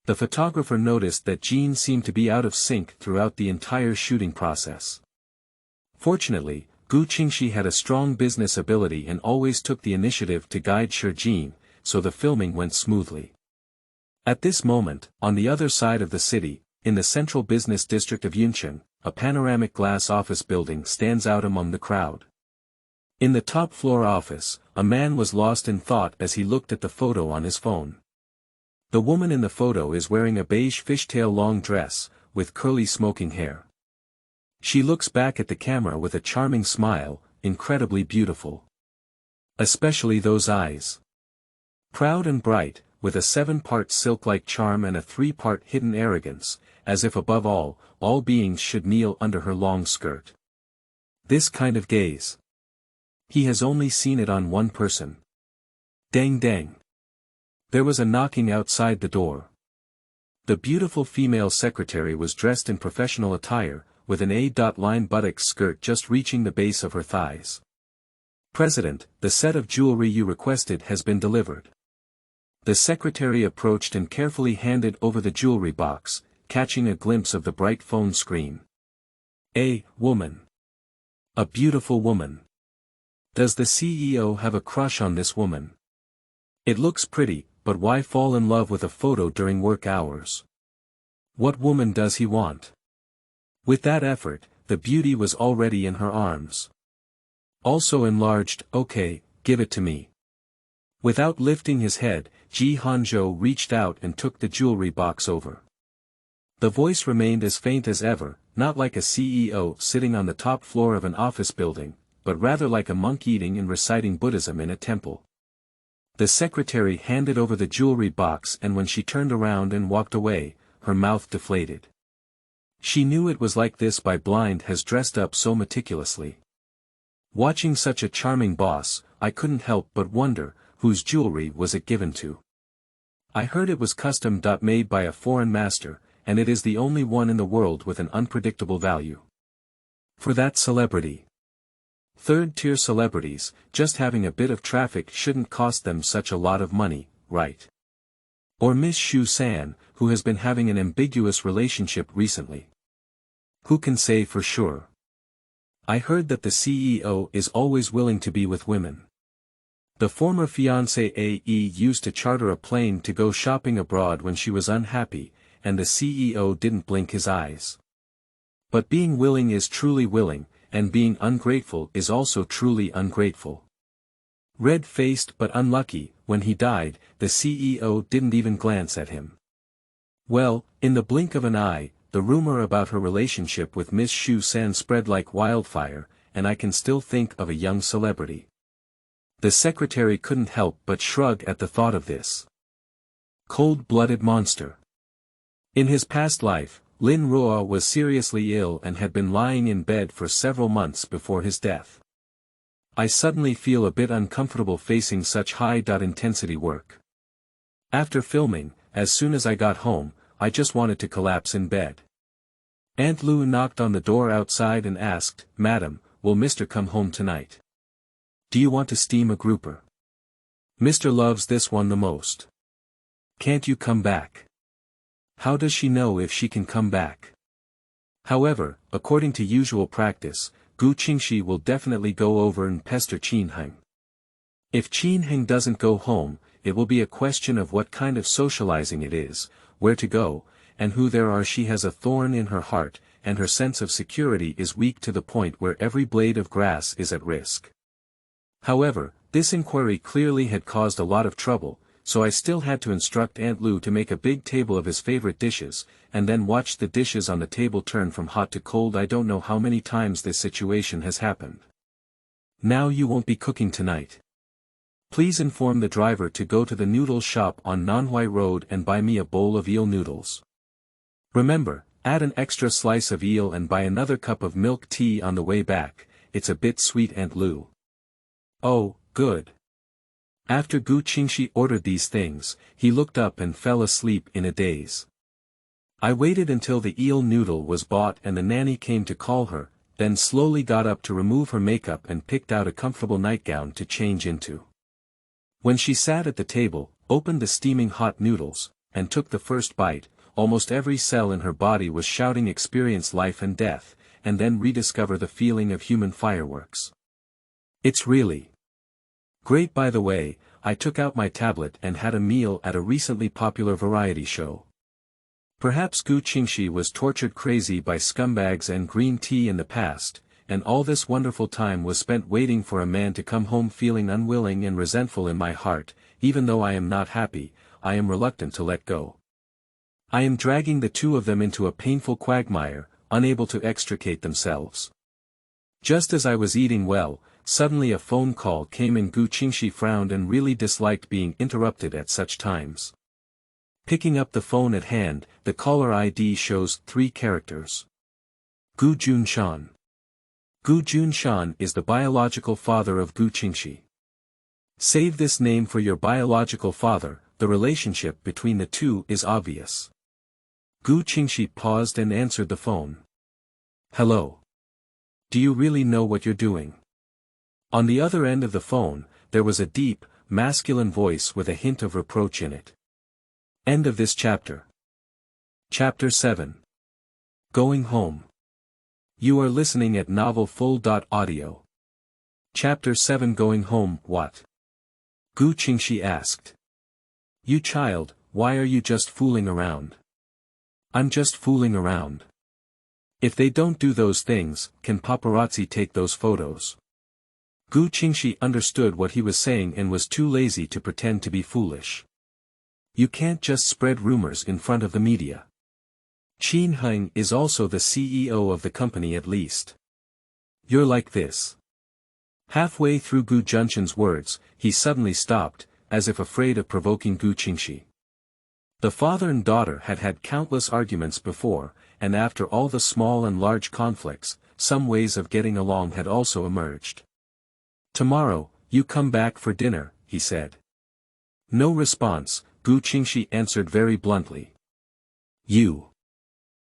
The photographer noticed that Jin seemed to be out of sync throughout the entire shooting process. Fortunately, Gu Qingxi had a strong business ability and always took the initiative to guide Shi Jin, so the filming went smoothly. At this moment, on the other side of the city, in the central business district of Yuncheng, a panoramic glass office building stands out among the crowd. In the top-floor office, a man was lost in thought as he looked at the photo on his phone. The woman in the photo is wearing a beige fishtail long dress, with curly smoking hair. She looks back at the camera with a charming smile, incredibly beautiful. Especially those eyes. Proud and bright, with a 7-part silk-like charm and a 3-part hidden arrogance, as if above all beings should kneel under her long skirt. This kind of gaze. He has only seen it on one person. Dang dang. There was a knocking outside the door. The beautiful female secretary was dressed in professional attire, with an A-line buttocks skirt just reaching the base of her thighs. "President, the set of jewelry you requested has been delivered." The secretary approached and carefully handed over the jewelry box, catching a glimpse of the bright phone screen. "A woman. A beautiful woman. Does the CEO have a crush on this woman? It looks pretty, but why fall in love with a photo during work hours? What woman does he want?" With that effort, the beauty was already in her arms. Also enlarged, "Okay, give it to me." Without lifting his head, Ji Hanzhou reached out and took the jewelry box over. The voice remained as faint as ever, not like a CEO sitting on the top floor of an office building, but rather like a monk eating and reciting Buddhism in a temple. The secretary handed over the jewelry box, and when she turned around and walked away, her mouth deflated. She knew it was like this by blind has dressed up so meticulously. Watching such a charming boss, I couldn't help but wonder, whose jewelry was it given to? I heard it was custom-made by a foreign master, and it is the only one in the world with an unpredictable value. For that celebrity. Third-tier celebrities, just having a bit of traffic shouldn't cost them such a lot of money, right? Or Miss Xu San, who has been having an ambiguous relationship recently. Who can say for sure? I heard that the CEO is always willing to be with women. The former fiancée AE used to charter a plane to go shopping abroad when she was unhappy, and the CEO didn't blink his eyes. But being willing is truly willing, and being ungrateful is also truly ungrateful. Red-faced but unlucky, when he died, the CEO didn't even glance at him. Well, in the blink of an eye, the rumor about her relationship with Miss Xu San spread like wildfire, and I can still think of a young celebrity. The secretary couldn't help but shrug at the thought of this. Cold-blooded monster. In his past life, Lin Ruo was seriously ill and had been lying in bed for several months before his death. I suddenly feel a bit uncomfortable facing such high-intensity work. After filming, as soon as I got home, I just wanted to collapse in bed. Aunt Lu knocked on the door outside and asked, "Madam, will Mr. come home tonight? Do you want to steam a grouper? Mr. loves this one the most. Can't you come back?" How does she know if she can come back? However, according to usual practice, Gu Qingxi will definitely go over and pester Qin Heng. If Qin Heng doesn't go home, it will be a question of what kind of socializing it is, where to go, and who there are. She has a thorn in her heart, and her sense of security is weak to the point where every blade of grass is at risk. However, this inquiry clearly had caused a lot of trouble, so I still had to instruct Aunt Lu to make a big table of his favorite dishes, and then watch the dishes on the table turn from hot to cold. I don't know how many times this situation has happened. "Now you won't be cooking tonight. Please inform the driver to go to the noodle shop on Nanhuai Road and buy me a bowl of eel noodles. Remember, add an extra slice of eel and buy another cup of milk tea on the way back. It's a bit sweet, Aunt Lu." "Oh, good." After Gu Qingxi ordered these things, he looked up and fell asleep in a daze. I waited until the eel noodle was bought and the nanny came to call her, then slowly got up to remove her makeup and picked out a comfortable nightgown to change into. When she sat at the table, opened the steaming hot noodles, and took the first bite, almost every cell in her body was shouting experience life and death, and then rediscover the feeling of human fireworks. It's really great. By the way, I took out my tablet and had a meal at a recently popular variety show. Perhaps Gu Qingxi was tortured crazy by scumbags and green tea in the past, and all this wonderful time was spent waiting for a man to come home. Feeling unwilling and resentful in my heart, even though I am not happy, I am reluctant to let go. I am dragging the two of them into a painful quagmire, unable to extricate themselves. Just as I was eating well, suddenly a phone call came in. Gu Qingxi frowned and really disliked being interrupted at such times. Picking up the phone at hand, the caller ID shows 3 characters. Gu Junshan. Gu Junshan is the biological father of Gu Qingxi. Save this name for your biological father. The relationship between the two is obvious. Gu Qingxi paused and answered the phone. "Hello. Do you really know what you're doing?" On the other end of the phone, there was a deep, masculine voice with a hint of reproach in it. End of this chapter. Chapter 7. Going Home. You are listening at novelfull.audio. Chapter 7. Going Home. What? Gu Qingxi asked. "You child, why are you just fooling around?" "I'm just fooling around. If they don't do those things, can paparazzi take those photos?" Gu Qingxi understood what he was saying and was too lazy to pretend to be foolish. "You can't just spread rumors in front of the media. Qin Heng is also the CEO of the company at least. You're like this." Halfway through Gu Junshan's words, he suddenly stopped, as if afraid of provoking Gu Qingxi. The father and daughter had had countless arguments before, and after all the small and large conflicts, some ways of getting along had also emerged. "Tomorrow, you come back for dinner," he said. No response, Gu Qingxi answered very bluntly. "You."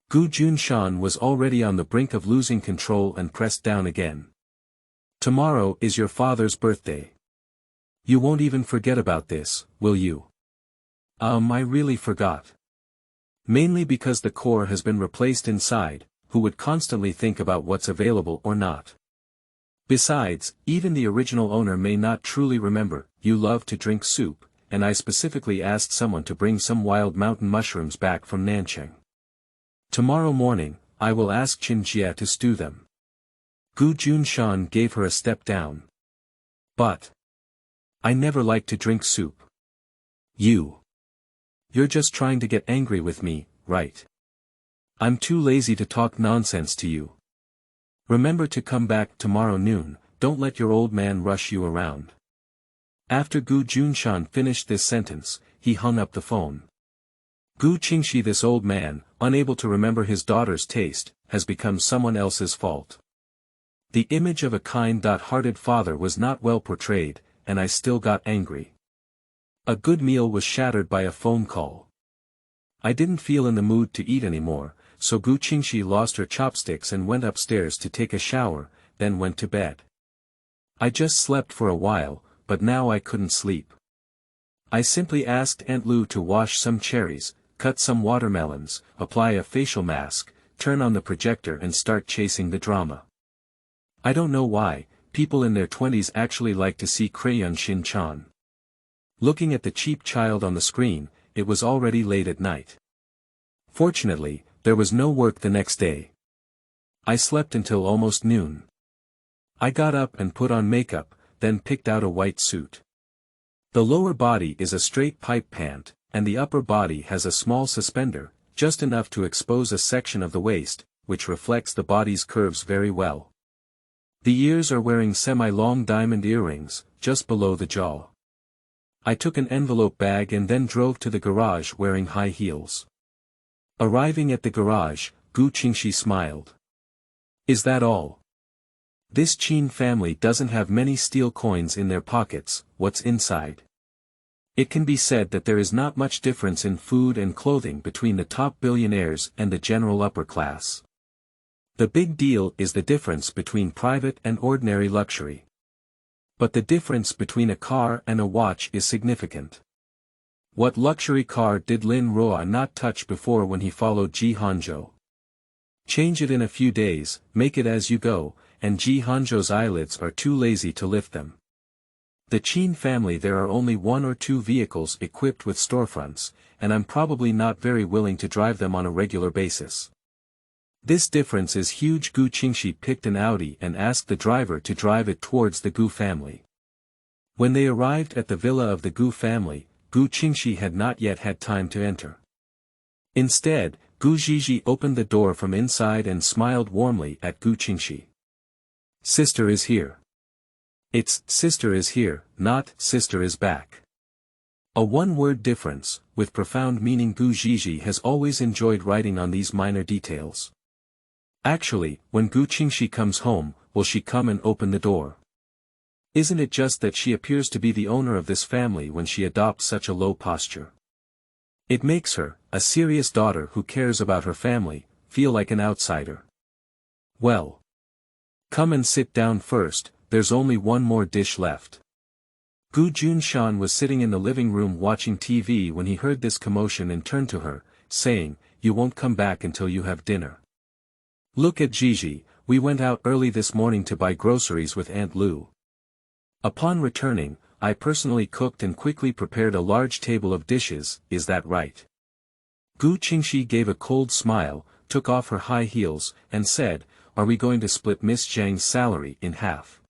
Gu Junshan was already on the brink of losing control and pressed down again. "Tomorrow is your father's birthday. You won't even forget about this, will you?" I really forgot. Mainly because the core has been replaced inside, who would constantly think about what's available or not. Besides, even the original owner may not truly remember. You love to drink soup, and I specifically asked someone to bring some wild mountain mushrooms back from Nancheng. Tomorrow morning, I will ask Qin Jie to stew them. Gu Junshan gave her a step down. "But I never like to drink soup." You're just trying to get angry with me, right? I'm too lazy to talk nonsense to you. Remember to come back tomorrow noon, don't let your old man rush you around. After Gu Junshan finished this sentence, he hung up the phone. Gu Qingxi, this old man, unable to remember his daughter's taste, has become someone else's fault. The image of a kind-hearted father was not well portrayed, and I still got angry. A good meal was shattered by a phone call. I didn't feel in the mood to eat anymore, so Gu Qingxi lost her chopsticks and went upstairs to take a shower, then went to bed. I just slept for a while, but now I couldn't sleep. I simply asked Aunt Lu to wash some cherries, cut some watermelons, apply a facial mask, turn on the projector and start chasing the drama. I don't know why, people in their 20s actually like to see Crayon Shin-chan. Looking at the cheap child on the screen, it was already late at night. Fortunately, there was no work the next day. I slept until almost noon. I got up and put on makeup, then picked out a white suit. The lower body is a straight pipe pant, and the upper body has a small suspender, just enough to expose a section of the waist, which reflects the body's curves very well. The ears are wearing semi-long diamond earrings, just below the jaw. I took an envelope bag and then drove to the garage wearing high heels. Arriving at the garage, Gu Qingxi smiled. Is that all? This Qin family doesn't have many steel coins in their pockets, what's inside? It can be said that there is not much difference in food and clothing between the top billionaires and the general upper class. The big deal is the difference between private and ordinary luxury. But the difference between a car and a watch is significant. What luxury car did Lin Roa not touch before when he followed Ji Hanzhou? Change it in a few days, make it as you go, and Ji Hanzhou's eyelids are too lazy to lift them. The Qin family, there are only 1 or 2 vehicles equipped with storefronts, and I'm probably not very willing to drive them on a regular basis. This difference is huge. Gu Qingxi picked an Audi and asked the driver to drive it towards the Gu family. When they arrived at the villa of the Gu family, Gu Qingxi had not yet had time to enter. Instead, Gu Zhizhi opened the door from inside and smiled warmly at Gu Qingxi. Sister is here. It's sister is here, not sister is back. A one-word difference, with profound meaning. Gu Zhizhi has always enjoyed writing on these minor details. Actually, when Gu Qingxi comes home, will she come and open the door? Isn't it just that she appears to be the owner of this family when she adopts such a low posture? It makes her, a serious daughter who cares about her family, feel like an outsider. Well. Come and sit down first, there's only one more dish left. Gu Junshan was sitting in the living room watching TV when he heard this commotion and turned to her, saying, "You won't come back until you have dinner. Look at Gigi, we went out early this morning to buy groceries with Aunt Lu. Upon returning, I personally cooked and quickly prepared a large table of dishes, is that right?" Gu Qingxi gave a cold smile, took off her high heels, and said, "Are we going to split Miss Zhang's salary in half?"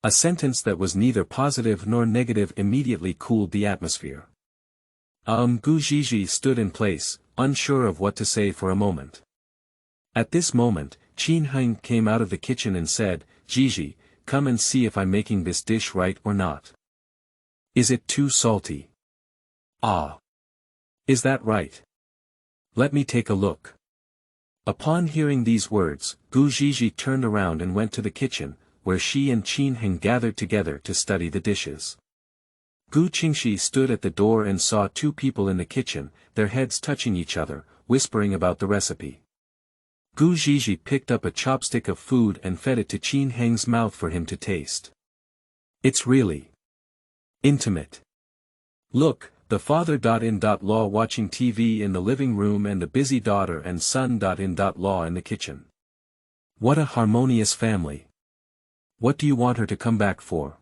A sentence that was neither positive nor negative immediately cooled the atmosphere. Gu Zhizhi stood in place, unsure of what to say for a moment. At this moment, Qin Heng came out of the kitchen and said, "Zhizhi, come and see if I'm making this dish right or not. Is it too salty? Ah. Is that right? Let me take a look." Upon hearing these words, Gu Zhizhi turned around and went to the kitchen, where she and Qin Heng gathered together to study the dishes. Gu Qingxi stood at the door and saw 2 people in the kitchen, their heads touching each other, whispering about the recipe. Gu Zhizhi picked up a chopstick of food and fed it to Qin Heng's mouth for him to taste. It's really intimate. Look, the father-in-law watching TV in the living room and the busy daughter and son-in-law in the kitchen. What a harmonious family. What do you want her to come back for?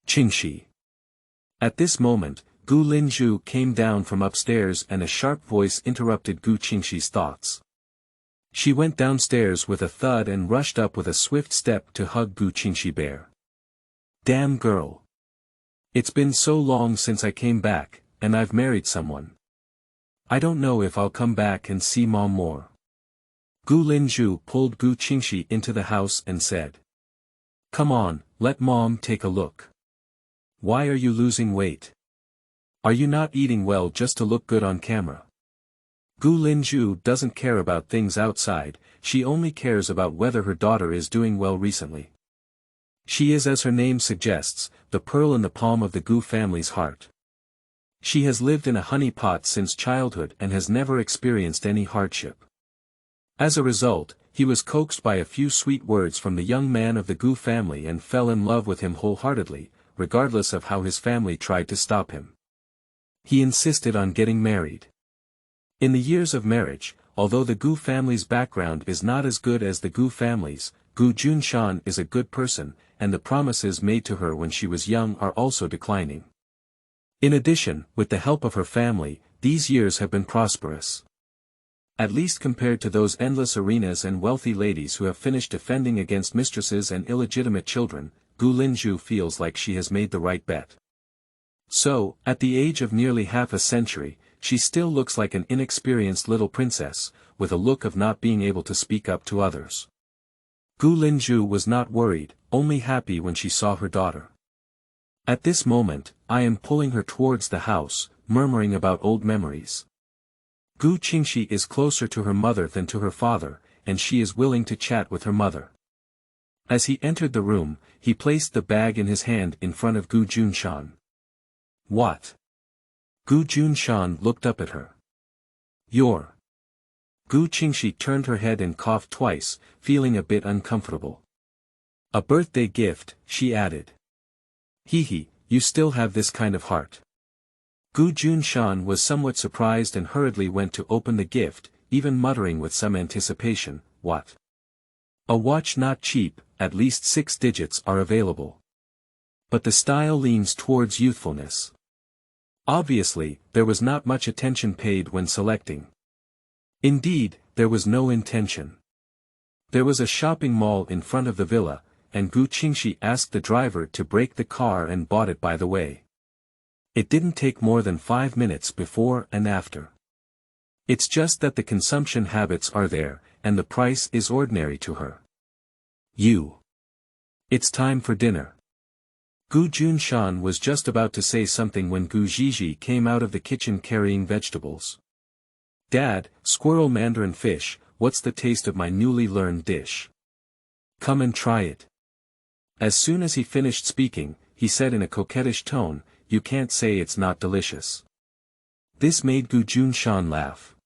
Qingxi. At this moment, Gu Linzhu came down from upstairs and a sharp voice interrupted Gu Qingxi's thoughts. She went downstairs with a thud and rushed up with a swift step to hug Gu Qingxi bare. Damn girl. It's been so long since I came back, and I've married someone. I don't know if I'll come back and see Mom more. Gu Linzhu pulled Gu Qingxi into the house and said, "Come on, let Mom take a look. Why are you losing weight? Are you not eating well just to look good on camera?" Gu Linzhu doesn't care about things outside, she only cares about whether her daughter is doing well recently. She is, as her name suggests, the pearl in the palm of the Gu family's heart. She has lived in a honey pot since childhood and has never experienced any hardship. As a result, he was coaxed by a few sweet words from the young man of the Gu family and fell in love with him wholeheartedly, regardless of how his family tried to stop him. He insisted on getting married. In the years of marriage, although the Gu family's background is not as good as the Gu family's, Gu Junshan is a good person, and the promises made to her when she was young are also declining. In addition, with the help of her family, these years have been prosperous. At least compared to those endless arenas and wealthy ladies who have finished defending against mistresses and illegitimate children, Gu Linzhu feels like she has made the right bet. So, at the age of nearly half a century, she still looks like an inexperienced little princess, with a look of not being able to speak up to others. Gu Linzhu was not worried, only happy when she saw her daughter. At this moment, I am pulling her towards the house, murmuring about old memories. Gu Qingxi is closer to her mother than to her father, and she is willing to chat with her mother. As he entered the room, he placed the bag in his hand in front of Gu Junshan. What? Gu Junshan looked up at her. You're. Gu Qingxi turned her head and coughed twice, feeling a bit uncomfortable. A birthday gift, she added. Hee, you still have this kind of heart. Gu Junshan was somewhat surprised and hurriedly went to open the gift, even muttering with some anticipation, what? A watch not cheap, at least 6 digits are available. But the style leans towards youthfulness. Obviously, there was not much attention paid when selecting. Indeed, there was no intention. There was a shopping mall in front of the villa, and Gu Qingxi asked the driver to brake the car and bought it by the way. It didn't take more than 5 minutes before and after. It's just that the consumption habits are there, and the price is ordinary to her. It's time for dinner. Gu Junshan was just about to say something when Gu Zhizhi came out of the kitchen carrying vegetables. Dad, squirrel mandarin fish, what's the taste of my newly learned dish? Come and try it. As soon as he finished speaking, he said in a coquettish tone, you can't say it's not delicious. This made Gu Junshan laugh.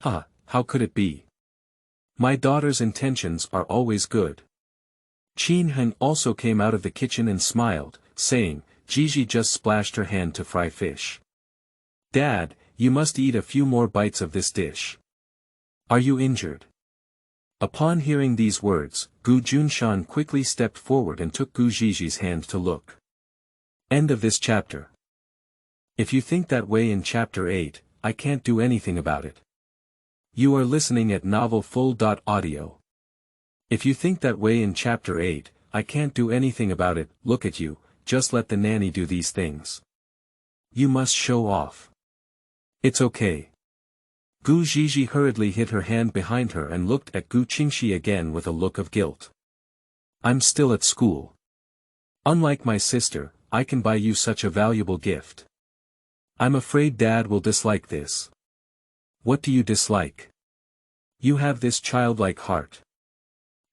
How could it be? My daughter's intentions are always good. Qin Heng also came out of the kitchen and smiled, saying, Gigi just splashed her hand to fry fish. Dad, you must eat a few more bites of this dish. Are you injured? Upon hearing these words, Gu Junshan quickly stepped forward and took Gu Ziji's hand to look. End of this chapter. If you think that way in chapter 8, I can't do anything about it. You are listening at novelfull.audio. If you think that way in chapter 8, I can't do anything about it, look at you, just let the nanny do these things. You must show off. It's okay. Gu Zhizhi hurriedly hid her hand behind her and looked at Gu Qingxi again with a look of guilt. I'm still at school. Unlike my sister, I can buy you such a valuable gift. I'm afraid Dad will dislike this. What do you dislike? You have this childlike heart.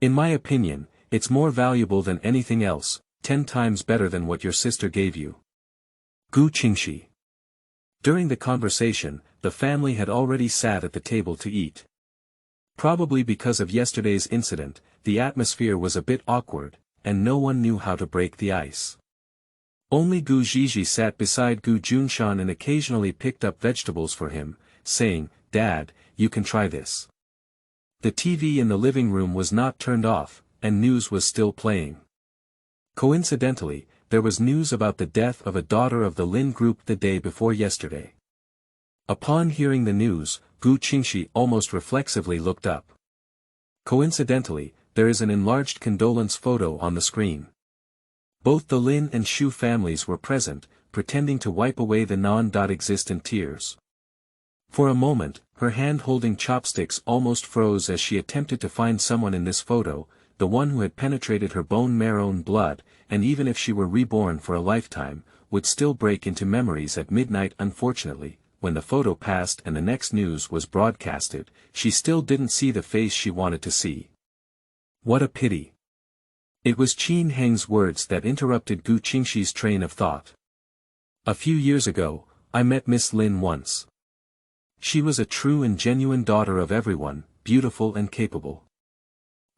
In my opinion, it's more valuable than anything else, 10 times better than what your sister gave you. Gu Qingxi. During the conversation, the family had already sat at the table to eat. Probably because of yesterday's incident, the atmosphere was a bit awkward, and no one knew how to break the ice. Only Gu Zhizhi sat beside Gu Junshan and occasionally picked up vegetables for him, saying, Dad, you can try this. The TV in the living room was not turned off, and news was still playing. Coincidentally, there was news about the death of a daughter of the Lin group the day before yesterday. Upon hearing the news, Gu Qingxi almost reflexively looked up. Coincidentally, there is an enlarged condolence photo on the screen. Both the Lin and Shu families were present, pretending to wipe away the non-existent tears. For a moment, her hand holding chopsticks almost froze as she attempted to find someone in this photo, the one who had penetrated her bone marrow and blood, and even if she were reborn for a lifetime, would still break into memories at midnight. Unfortunately, when the photo passed and the next news was broadcasted, she still didn't see the face she wanted to see. What a pity. It was Qin Heng's words that interrupted Gu Qingxi's train of thought. A few years ago, I met Miss Lin once. She was a true and genuine daughter of everyone, beautiful and capable.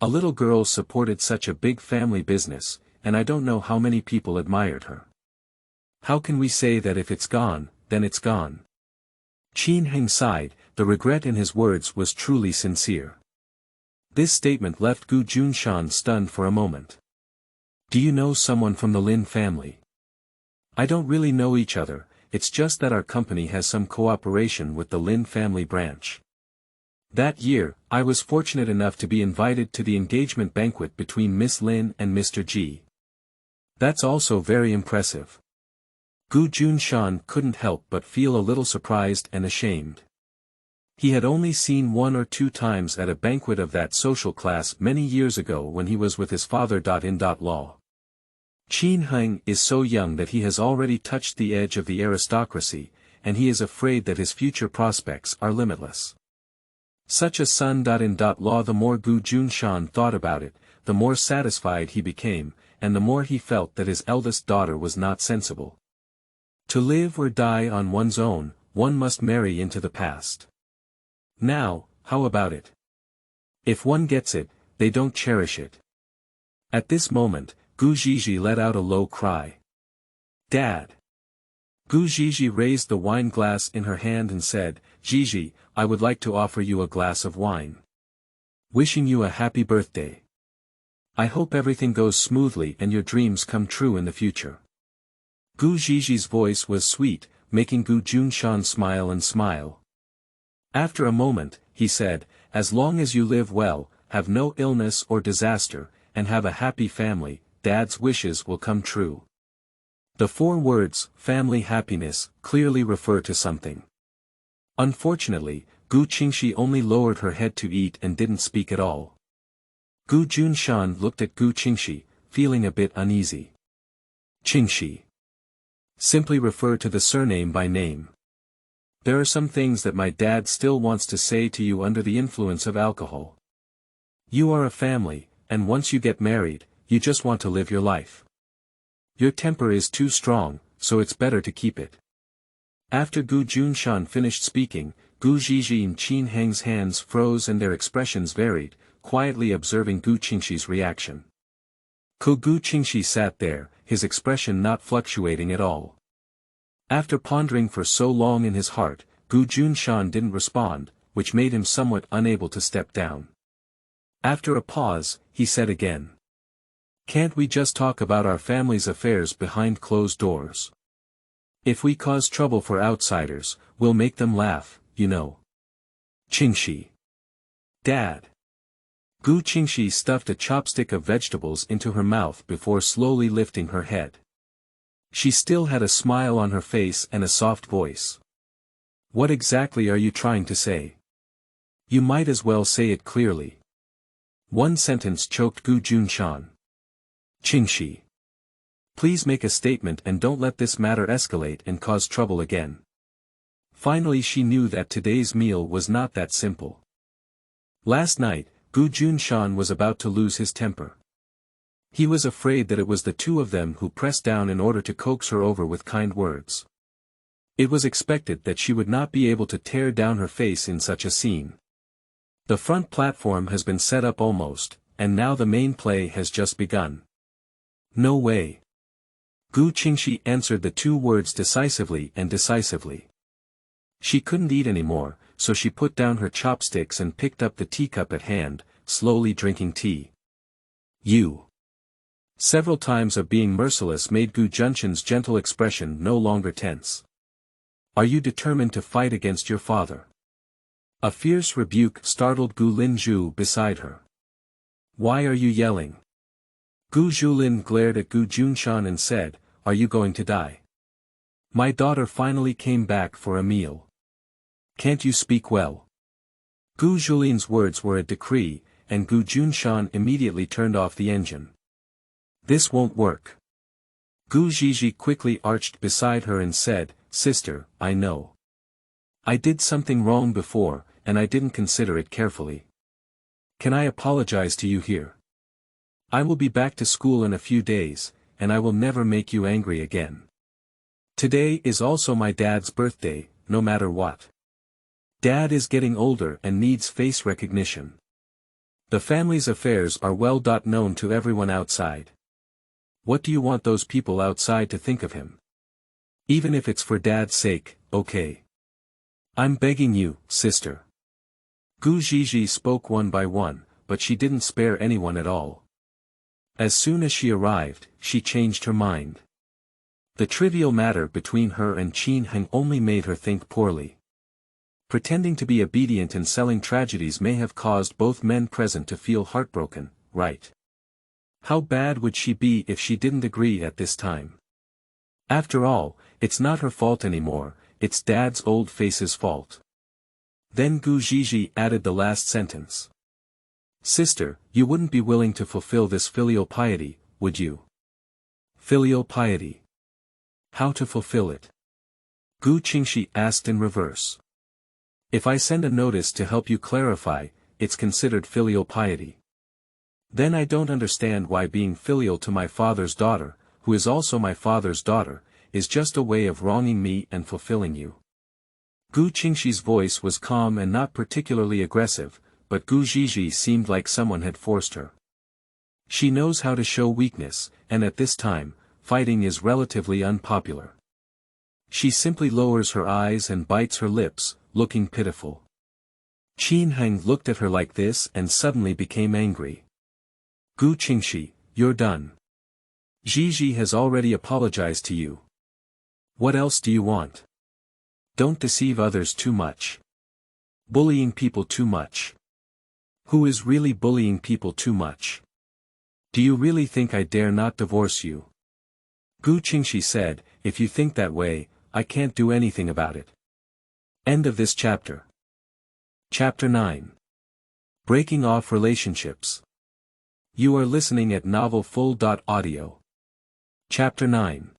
A little girl supported such a big family business, and I don't know how many people admired her. How can we say that if it's gone, then it's gone? Qin Heng sighed, the regret in his words was truly sincere. This statement left Gu Junshan stunned for a moment. Do you know someone from the Lin family? I don't really know each other, it's just that our company has some cooperation with the Lin family branch. That year, I was fortunate enough to be invited to the engagement banquet between Miss Lin and Mr. Ji. That's also very impressive. Gu Junshan couldn't help but feel a little surprised and ashamed. He had only seen 1 or 2 times at a banquet of that social class many years ago when he was with his father. Law. Qin Heng is so young that he has already touched the edge of the aristocracy, and he is afraid that his future prospects are limitless. Such a son. Law. The more Gu Junshan thought about it, the more satisfied he became, and the more he felt that his eldest daughter was not sensible. To live or die on one's own, one must marry into the past. Now, how about it? If one gets it, they don't cherish it. At this moment, Gu Zhizhi let out a low cry. Dad! Gu Zhizhi raised the wine glass in her hand and said, Zhizhi, I would like to offer you a glass of wine. Wishing you a happy birthday. I hope everything goes smoothly and your dreams come true in the future. Gu Zhizhi's voice was sweet, making Gu Junshan smile and smile. After a moment, he said, as long as you live well, have no illness or disaster, and have a happy family, Dad's wishes will come true. The 4 words, family happiness, clearly refer to something. Unfortunately, Gu Qingxi only lowered her head to eat and didn't speak at all. Gu Junshan looked at Gu Qingxi, feeling a bit uneasy. Qingxi. Simply refer to the surname by name. There are some things that my dad still wants to say to you under the influence of alcohol. You are a family, and once you get married, you just want to live your life. Your temper is too strong, so it's better to keep it. After Gu Junshan finished speaking, Gu Zhizhi and Qin Heng's hands froze and their expressions varied, quietly observing Gu Qingxi's reaction. Gu Qingxi sat there, his expression not fluctuating at all. After pondering for so long in his heart, Gu Junshan didn't respond, which made him somewhat unable to step down. After a pause, he said again. Can't we just talk about our family's affairs behind closed doors? If we cause trouble for outsiders, we'll make them laugh, you know. Qingxi. Dad. Gu Qingxi stuffed a chopstick of vegetables into her mouth before slowly lifting her head. She still had a smile on her face and a soft voice. What exactly are you trying to say? You might as well say it clearly. One sentence choked Gu Junshan. Qingxi. Please make a statement and don't let this matter escalate and cause trouble again. Finally she knew that today's meal was not that simple. Last night, Gu Junshan was about to lose his temper. He was afraid that it was the 2 of them who pressed down in order to coax her over with kind words. It was expected that she would not be able to tear down her face in such a scene. The front platform has been set up almost, and now the main play has just begun. No way. Gu Qingxi answered the 2 words decisively and decisively. She couldn't eat anymore, so she put down her chopsticks and picked up the teacup at hand, slowly drinking tea. You. Several times of being merciless made Gu Junshan's gentle expression no longer tense. Are you determined to fight against your father? A fierce rebuke startled Gu Linzhu beside her. Why are you yelling? Gu Zhulin glared at Gu Junshan and said, Are you going to die? My daughter finally came back for a meal. Can't you speak well? Gu Zhulin's words were a decree, and Gu Junshan immediately turned off the engine. This won't work. Gu Zhizhi quickly arched beside her and said, Sister, I know. I did something wrong before, and I didn't consider it carefully. Can I apologize to you here? I will be back to school in a few days, and I will never make you angry again. Today is also my dad's birthday, no matter what. Dad is getting older and needs face recognition. The family's affairs are well known to everyone outside. What do you want those people outside to think of him? Even if it's for Dad's sake, okay. I'm begging you, sister. Gu Zhizhi spoke one by one, but she didn't spare anyone at all. As soon as she arrived, she changed her mind. The trivial matter between her and Ji Hanzhou only made her think poorly. Pretending to be obedient and selling tragedies may have caused both men present to feel heartbroken, right? How bad would she be if she didn't agree at this time? After all, it's not her fault anymore, it's Dad's old face's fault. Then Gu Zhizhi added the last sentence. Sister, you wouldn't be willing to fulfill this filial piety, would you? Filial piety. How to fulfill it? Gu Qingxi asked in reverse. If I send a notice to help you clarify, it's considered filial piety. Then I don't understand why being filial to my father's daughter, who is also my father's daughter, is just a way of wronging me and fulfilling you. Gu Qingxi's voice was calm and not particularly aggressive, but Gu Zhizhi seemed like someone had forced her. She knows how to show weakness, and at this time, fighting is relatively unpopular. She simply lowers her eyes and bites her lips, looking pitiful. Ji Hanzhou looked at her like this and suddenly became angry. Gu Qingxi, you're done. Zhizhi has already apologized to you. What else do you want? Don't deceive others too much. Bullying people too much. Who is really bullying people too much? Do you really think I dare not divorce you? Gu Qingxi said, if you think that way, I can't do anything about it. End of this chapter. Chapter 9. Breaking off relationships. You are listening at novelfull.audio. Chapter 9.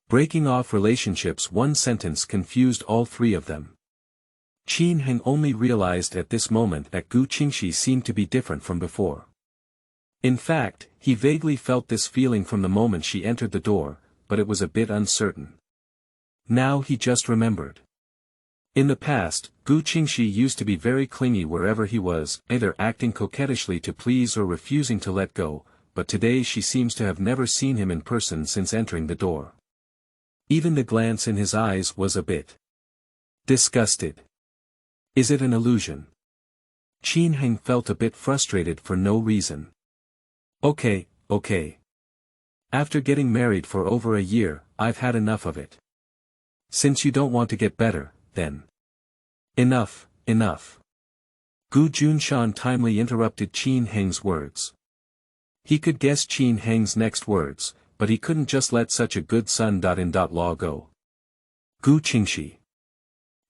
Breaking off relationships. One sentence confused all three of them. Ji Hanzhou only realized at this moment that Gu Qingxi seemed to be different from before. In fact, he vaguely felt this feeling from the moment she entered the door, but it was a bit uncertain. Now he just remembered. In the past, Gu Qingxi used to be very clingy wherever he was, either acting coquettishly to please or refusing to let go, but today she seems to have never seen him in person since entering the door. Even the glance in his eyes was a bit disgusted. Is it an illusion? Ji Hanzhou felt a bit frustrated for no reason. Okay. After getting married for over a year, I've had enough of it. Since you don't want to get better, then. Enough. Gu Junshan timely interrupted Ji Hanzhou's words. He could guess Ji Hanzhou's next words, but he couldn't just let such a good son-in-law go. Gu Qingxi.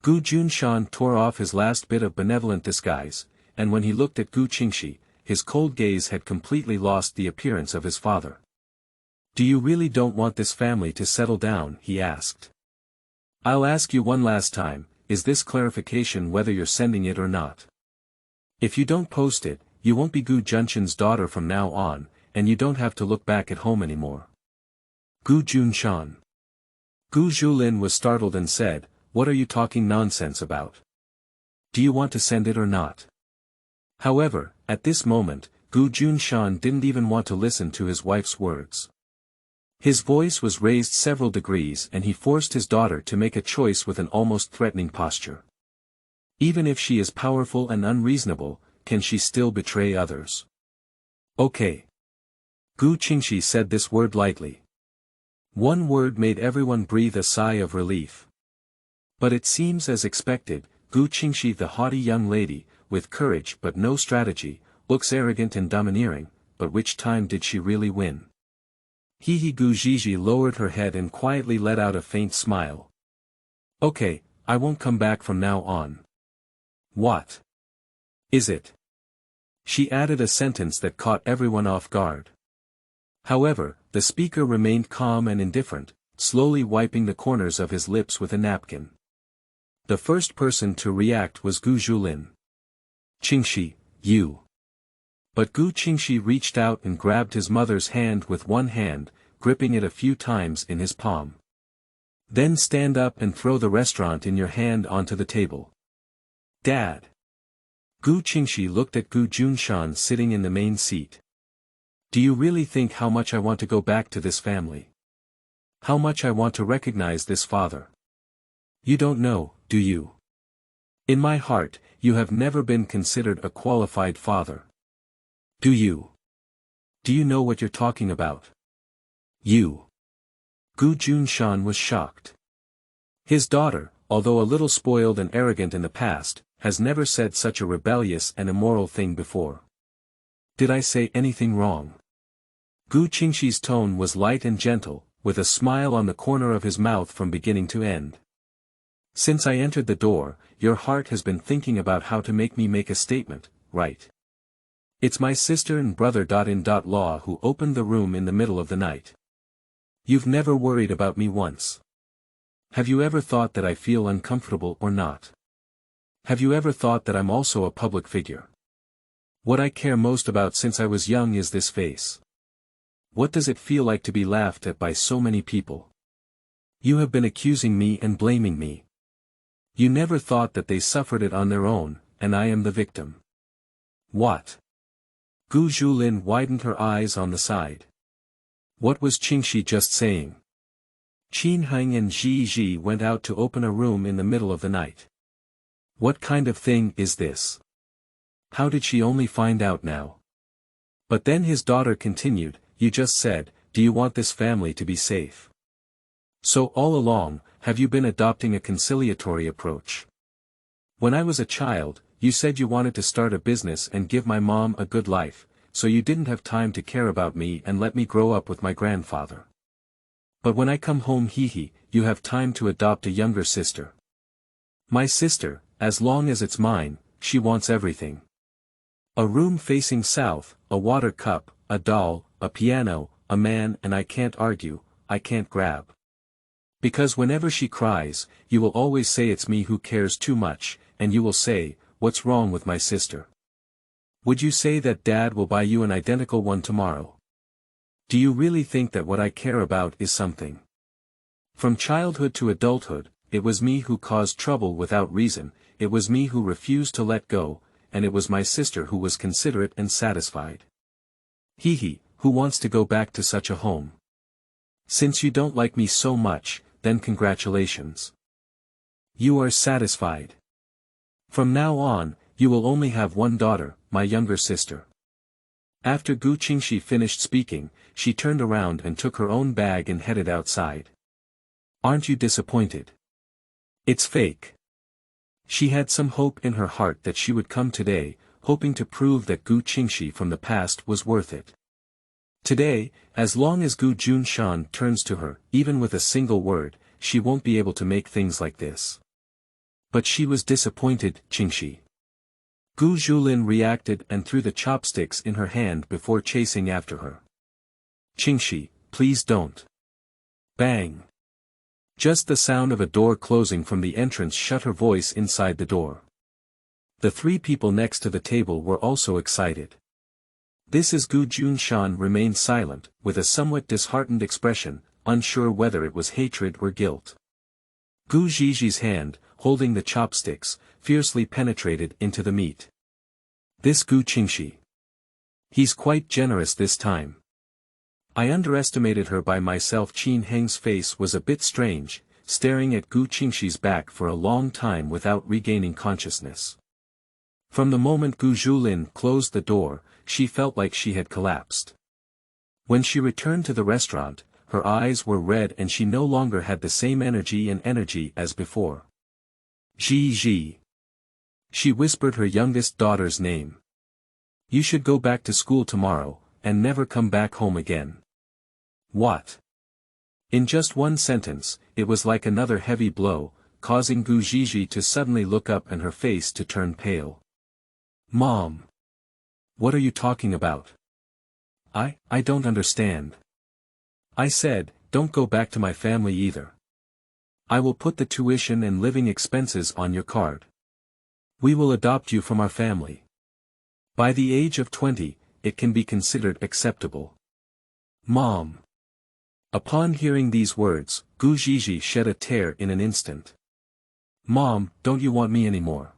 Gu Junshan tore off his last bit of benevolent disguise, and when he looked at Gu Qingxi, his cold gaze had completely lost the appearance of his father. Do you really don't want this family to settle down? He asked. I'll ask you one last time, is this clarification whether you're sending it or not? If you don't post it, you won't be Gu Junshan's daughter from now on, and you don't have to look back at home anymore. Gu Junshan. Gu Zhulin was startled and said, what are you talking nonsense about? Do you want to send it or not? However, at this moment, Gu Junshan didn't even want to listen to his wife's words. His voice was raised several degrees and he forced his daughter to make a choice with an almost threatening posture. Even if she is powerful and unreasonable, can she still betray others? Okay. Gu Qingxi said this word lightly. One word made everyone breathe a sigh of relief. But it seems as expected, Gu Qingxi, the haughty young lady, with courage but no strategy, looks arrogant and domineering, but which time did she really win? Gu Zhizhi lowered her head and quietly let out a faint smile. Okay, I won't come back from now on. What? Is it? She added a sentence that caught everyone off guard. However, the speaker remained calm and indifferent, slowly wiping the corners of his lips with a napkin. The first person to react was Gu Zhulin. "Qingxi, you." But Gu Qingxi reached out and grabbed his mother's hand with one hand, gripping it a few times in his palm. "Then stand up and throw the restaurant in your hand onto the table." "Dad." Gu Qingxi looked at Gu Junshan sitting in the main seat. "Do you really think how much I want to go back to this family? How much I want to recognize this father? You don't know, do you? In my heart, you have never been considered a qualified father. Do you? Do you know what you're talking about? You." Gu Junshan was shocked. His daughter, although a little spoiled and arrogant in the past, has never said such a rebellious and immoral thing before. "Did I say anything wrong?" Gu Qingxi's tone was light and gentle, with a smile on the corner of his mouth from beginning to end. "Since I entered the door, your heart has been thinking about how to make me make a statement, right? It's my sister and brother-in-law who opened the room in the middle of the night. You've never worried about me once. Have you ever thought that I feel uncomfortable or not? Have you ever thought that I'm also a public figure? What I care most about since I was young is this face. What does it feel like to be laughed at by so many people? You have been accusing me and blaming me. You never thought that they suffered it on their own, and I am the victim. What?" Gu Zhulin widened her eyes on the side. What was Qingxi just saying? Qin Heng and Ji went out to open a room in the middle of the night. What kind of thing is this? How did she only find out now? But then his daughter continued, "You just said, do you want this family to be safe? So all along, have you been adopting a conciliatory approach? When I was a child, you said you wanted to start a business and give my mom a good life, so you didn't have time to care about me and let me grow up with my grandfather. But when I come home you have time to adopt a younger sister. My sister, as long as it's mine, she wants everything. A room facing south, a water cup, a doll, a piano, a man, and I can't argue, I can't grab. Because whenever she cries, you will always say it's me who cares too much, and you will say, what's wrong with my sister? Would you say that Dad will buy you an identical one tomorrow? Do you really think that what I care about is something? From childhood to adulthood, it was me who caused trouble without reason, it was me who refused to let go, and it was my sister who was considerate and satisfied. Who wants to go back to such a home? Since you don't like me so much, then congratulations. You are satisfied. From now on, you will only have one daughter, my younger sister." After Gu Qingxi finished speaking, she turned around and took her own bag and headed outside. "Aren't you disappointed? It's fake." She had some hope in her heart that she would come today, hoping to prove that Gu Qingxi from the past was worth it. Today, as long as Gu Junshan turns to her, even with a single word, she won't be able to make things like this. But she was disappointed, Qingxi. Gu Zhulin reacted and threw the chopsticks in her hand before chasing after her. "Qingxi, please don't." Bang. Just the sound of a door closing from the entrance shut her voice inside the door. The three people next to the table were also excited. This is Gu Junshan remained silent, with a somewhat disheartened expression, unsure whether it was hatred or guilt. Gu Ziji's hand, holding the chopsticks, fiercely penetrated into the meat. This Gu Qingxi. He's quite generous this time. I underestimated her by myself. Qin Heng's face was a bit strange, staring at Gu Qingxi's back for a long time without regaining consciousness. From the moment Gu Zhulin closed the door, she felt like she had collapsed. When she returned to the restaurant, her eyes were red and she no longer had the same energy as before. Ji. She whispered her youngest daughter's name. "You should go back to school tomorrow, and never come back home again." What? In just one sentence, it was like another heavy blow, causing Gu Zhiji to suddenly look up and her face to turn pale. "Mom! What are you talking about? I don't understand." "I said, don't go back to my family either. I will put the tuition and living expenses on your card. We will adopt you from our family. By the age of 20, it can be considered acceptable. Mom. Upon hearing these words, Gu Zhizhi shed a tear in an instant. Mom, don't you want me anymore?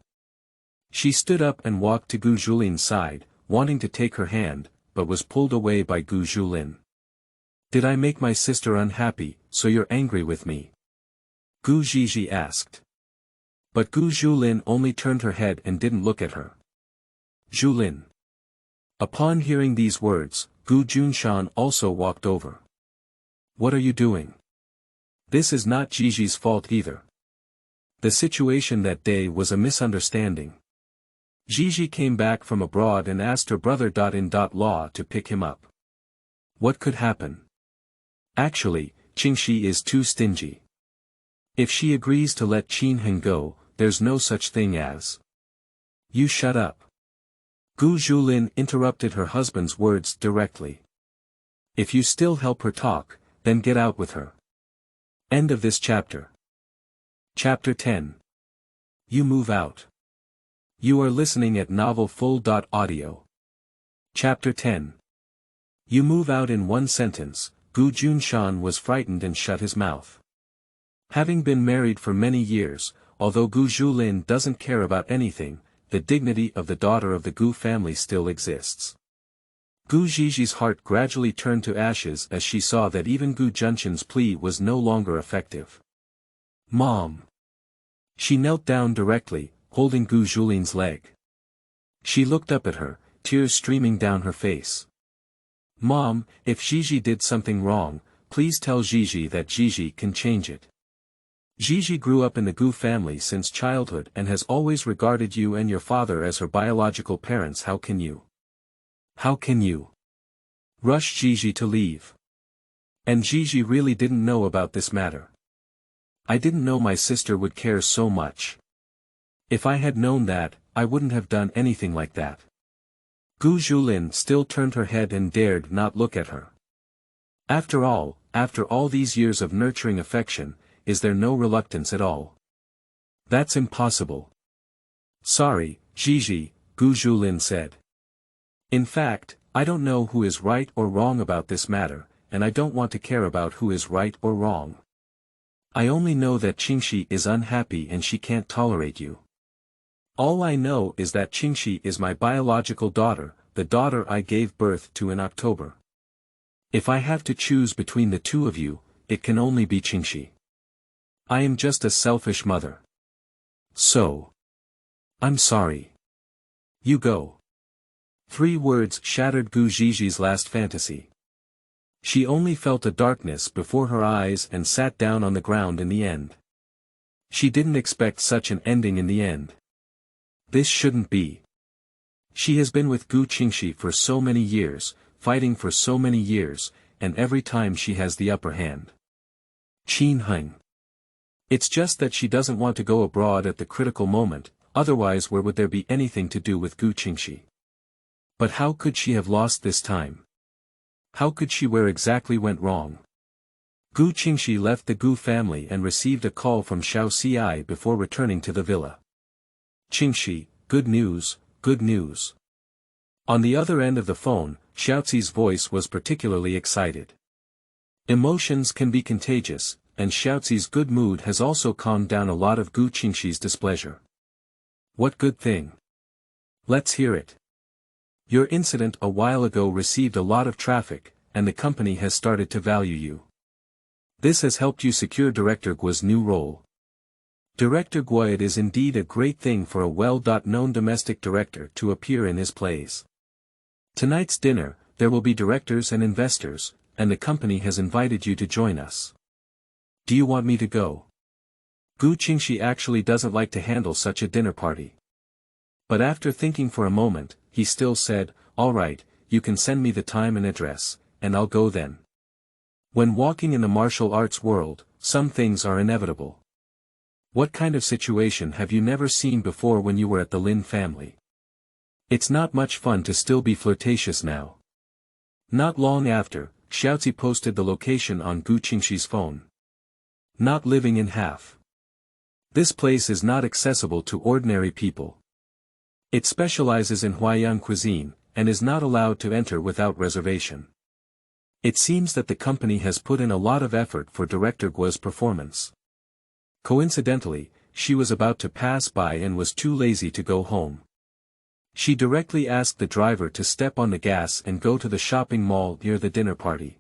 She stood up and walked to Gu Zhulin's side, wanting to take her hand, but was pulled away by Gu Zhulin. Did I make my sister unhappy, so you're angry with me? Gu Zhizhi asked. But Gu Zhulin only turned her head and didn't look at her. Zhulin. Upon hearing these words, Gu Junshan also walked over. What are you doing? This is not Zhizhi's fault either. The situation that day was a misunderstanding. Zhizhi came back from abroad and asked her brother-in-law to pick him up. What could happen? Actually, Qingxi is too stingy. If she agrees to let Qin Heng go, there's no such thing as. You shut up. Gu Zhulin interrupted her husband's words directly. If you still help her talk, then get out with her. End of this chapter. Chapter 10. You move out. You are listening at novelfull.audio. Chapter 10. You move out in one sentence. Gu Junshan was frightened and shut his mouth. Having been married for many years, although Gu Zhulin doesn't care about anything, the dignity of the daughter of the Gu family still exists. Gu Zhizhi's heart gradually turned to ashes as she saw that even Gu Junshan's plea was no longer effective. Mom. She knelt down directly, holding Gu Zhulin's leg. She looked up at her, tears streaming down her face. Mom, if Zhizhi did something wrong, please tell Zhizhi that Zhizhi can change it. Zhizhi grew up in the Gu family since childhood and has always regarded you and your father as her biological parents. How can you rush Zhizhi to leave? And Zhizhi really didn't know about this matter. I didn't know my sister would care so much. If I had known that, I wouldn't have done anything like that. Gu Zhulin still turned her head and dared not look at her. After all these years of nurturing affection, is there no reluctance at all? That's impossible. Sorry, Zhizhi, Gu Zhulin said. In fact, I don't know who is right or wrong about this matter, and I don't want to care about who is right or wrong. I only know that Qingxi is unhappy and she can't tolerate you. All I know is that Qingxi is my biological daughter, the daughter I gave birth to in October. If I have to choose between the two of you, it can only be Qingxi. I am just a selfish mother. So. I'm sorry. You go. 3 words shattered Gu Zhizhi's last fantasy. She only felt a darkness before her eyes and sat down on the ground in the end. She didn't expect such an ending in the end. This shouldn't be. She has been with Gu Qingxi for so many years, fighting for so many years, and every time she has the upper hand. Qin Heng. It's just that she doesn't want to go abroad at the critical moment, otherwise where would there be anything to do with Gu Qingxi? But how could she have lost this time? How could she where exactly went wrong? Gu Qingxi left the Gu family and received a call from Xiao Ci before returning to the villa. Qingxi, good news, good news. On the other end of the phone, Xiaozi's voice was particularly excited. Emotions can be contagious, and Xiaozi's good mood has also calmed down a lot of Gu Qingxi's displeasure. What good thing? Let's hear it. Your incident a while ago received a lot of traffic, and the company has started to value you. This has helped you secure Director Guo's new role. Director Guo, it is indeed a great thing for a well-known domestic director to appear in his plays. Tonight's dinner, there will be directors and investors, and the company has invited you to join us. Do you want me to go? Gu Qingxi actually doesn't like to handle such a dinner party. But after thinking for a moment, he still said, all right, you can send me the time and address, and I'll go then. When walking in the martial arts world, some things are inevitable. What kind of situation have you never seen before when you were at the Lin family? It's not much fun to still be flirtatious now. Not long after, Xiaozi posted the location on Gu Qingxi's phone. Not living in half. This place is not accessible to ordinary people. It specializes in Huayan cuisine, and is not allowed to enter without reservation. It seems that the company has put in a lot of effort for Director Guo's performance. Coincidentally, she was about to pass by and was too lazy to go home. She directly asked the driver to step on the gas and go to the shopping mall near the dinner party.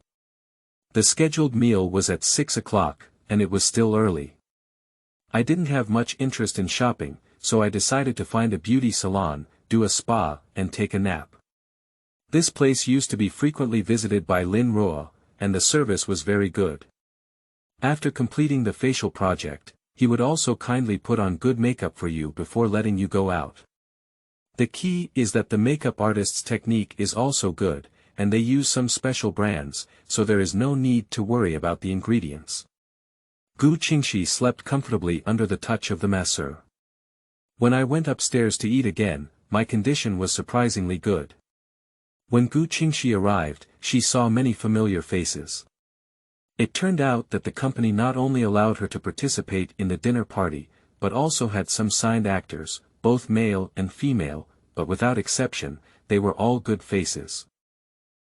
The scheduled meal was at 6 o'clock, and it was still early. I didn't have much interest in shopping, so I decided to find a beauty salon, do a spa, and take a nap. This place used to be frequently visited by Lin Ruo, and the service was very good. After completing the facial project, he would also kindly put on good makeup for you before letting you go out. The key is that the makeup artist's technique is also good, and they use some special brands, so there is no need to worry about the ingredients. Gu Qingxi slept comfortably under the touch of the masseur. When I went upstairs to eat again, my condition was surprisingly good. When Gu Qingxi arrived, she saw many familiar faces. It turned out that the company not only allowed her to participate in the dinner party, but also had some signed actors, both male and female, but without exception, they were all good faces.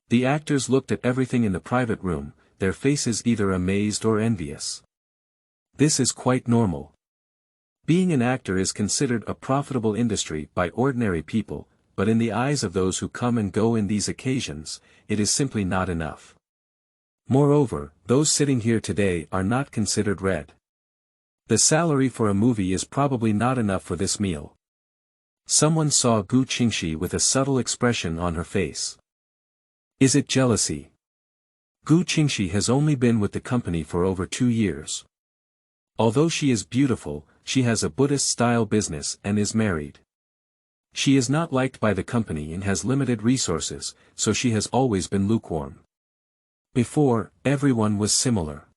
The actors looked at everything in the private room, their faces either amazed or envious. This is quite normal. Being an actor is considered a profitable industry by ordinary people, but in the eyes of those who come and go in these occasions, it is simply not enough. Moreover, those sitting here today are not considered red. The salary for a movie is probably not enough for this meal. Someone saw Gu Qingxi with a subtle expression on her face. Is it jealousy? Gu Qingxi has only been with the company for over 2 years. Although she is beautiful, she has a Buddhist-style business and is married. She is not liked by the company and has limited resources, so she has always been lukewarm. Before, everyone was similar.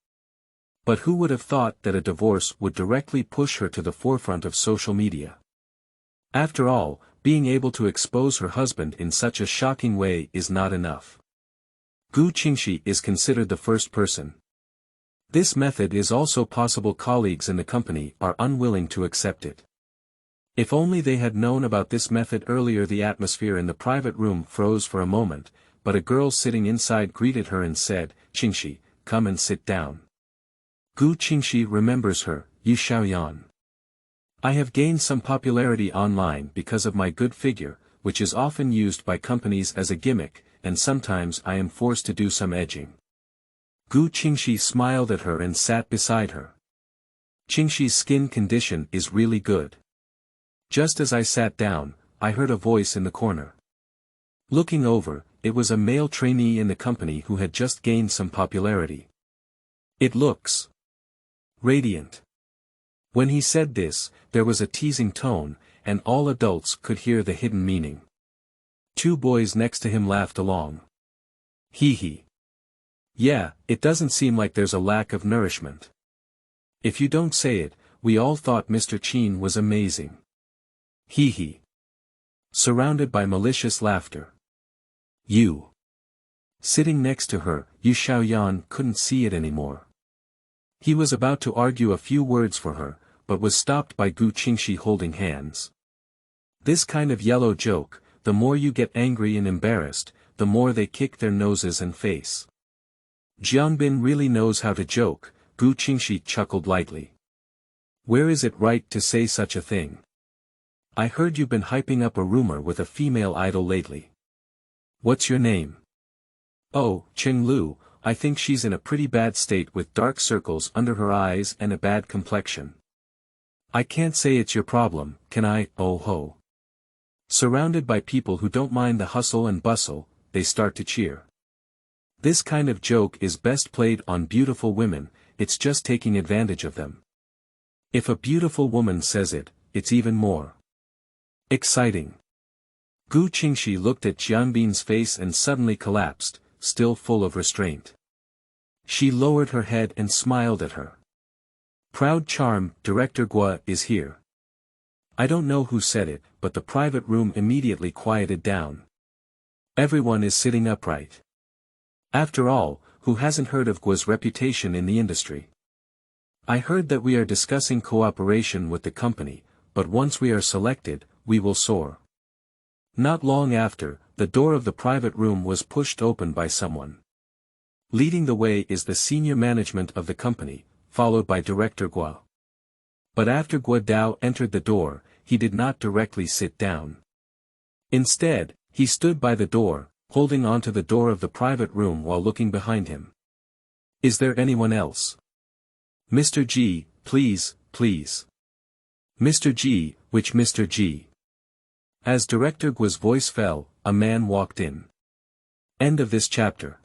But who would have thought that a divorce would directly push her to the forefront of social media? After all, being able to expose her husband in such a shocking way is not enough. Gu Qingxi is considered the first person. This method is also possible. Colleagues in the company are unwilling to accept it. If only they had known about this method earlier. The atmosphere in the private room froze for a moment, but a girl sitting inside greeted her and said, "Qingxi, come and sit down." Gu Qingxi remembers her, Yu Xiaoyan. I have gained some popularity online because of my good figure, which is often used by companies as a gimmick, and sometimes I am forced to do some edging. Gu Qingxi smiled at her and sat beside her. Qingxi's skin condition is really good. Just as I sat down, I heard a voice in the corner. Looking over, it was a male trainee in the company who had just gained some popularity. It looks radiant. When he said this, there was a teasing tone, and all adults could hear the hidden meaning. 2 boys next to him laughed along. Hee hee. Yeah, it doesn't seem like there's a lack of nourishment. If you don't say it, we all thought Mr. Qin was amazing. Hee hee. Surrounded by malicious laughter. You. Sitting next to her, Yu Xiaoyan couldn't see it anymore. He was about to argue a few words for her, but was stopped by Gu Qingxi holding hands. This kind of yellow joke, the more you get angry and embarrassed, the more they kick their noses and face. Jianbin really knows how to joke, Gu Qingxi chuckled lightly. Where is it right to say such a thing? I heard you've been hyping up a rumor with a female idol lately. What's your name? Oh, Cheng Lu, I think she's in a pretty bad state with dark circles under her eyes and a bad complexion. I can't say it's your problem, can I? Oh ho. Surrounded by people who don't mind the hustle and bustle, they start to cheer. This kind of joke is best played on beautiful women, it's just taking advantage of them. If a beautiful woman says it, it's even more exciting. Gu Qingxi looked at Jianbin's face and suddenly collapsed, still full of restraint. She lowered her head and smiled at her. Proud charm, Director Guo is here. I don't know who said it, but the private room immediately quieted down. Everyone is sitting upright. After all, who hasn't heard of Guo's reputation in the industry? I heard that we are discussing cooperation with the company, but once we are selected, we will soar. Not long after, the door of the private room was pushed open by someone. Leading the way is the senior management of the company, followed by Director Guo. But after Guo Dao entered the door, he did not directly sit down. Instead, he stood by the door, holding onto the door of the private room while looking behind him. Is there anyone else? Mr. Ji, please, please. Mr. Ji, which Mr. Ji? As Director Guo's voice fell, a man walked in. End of this chapter.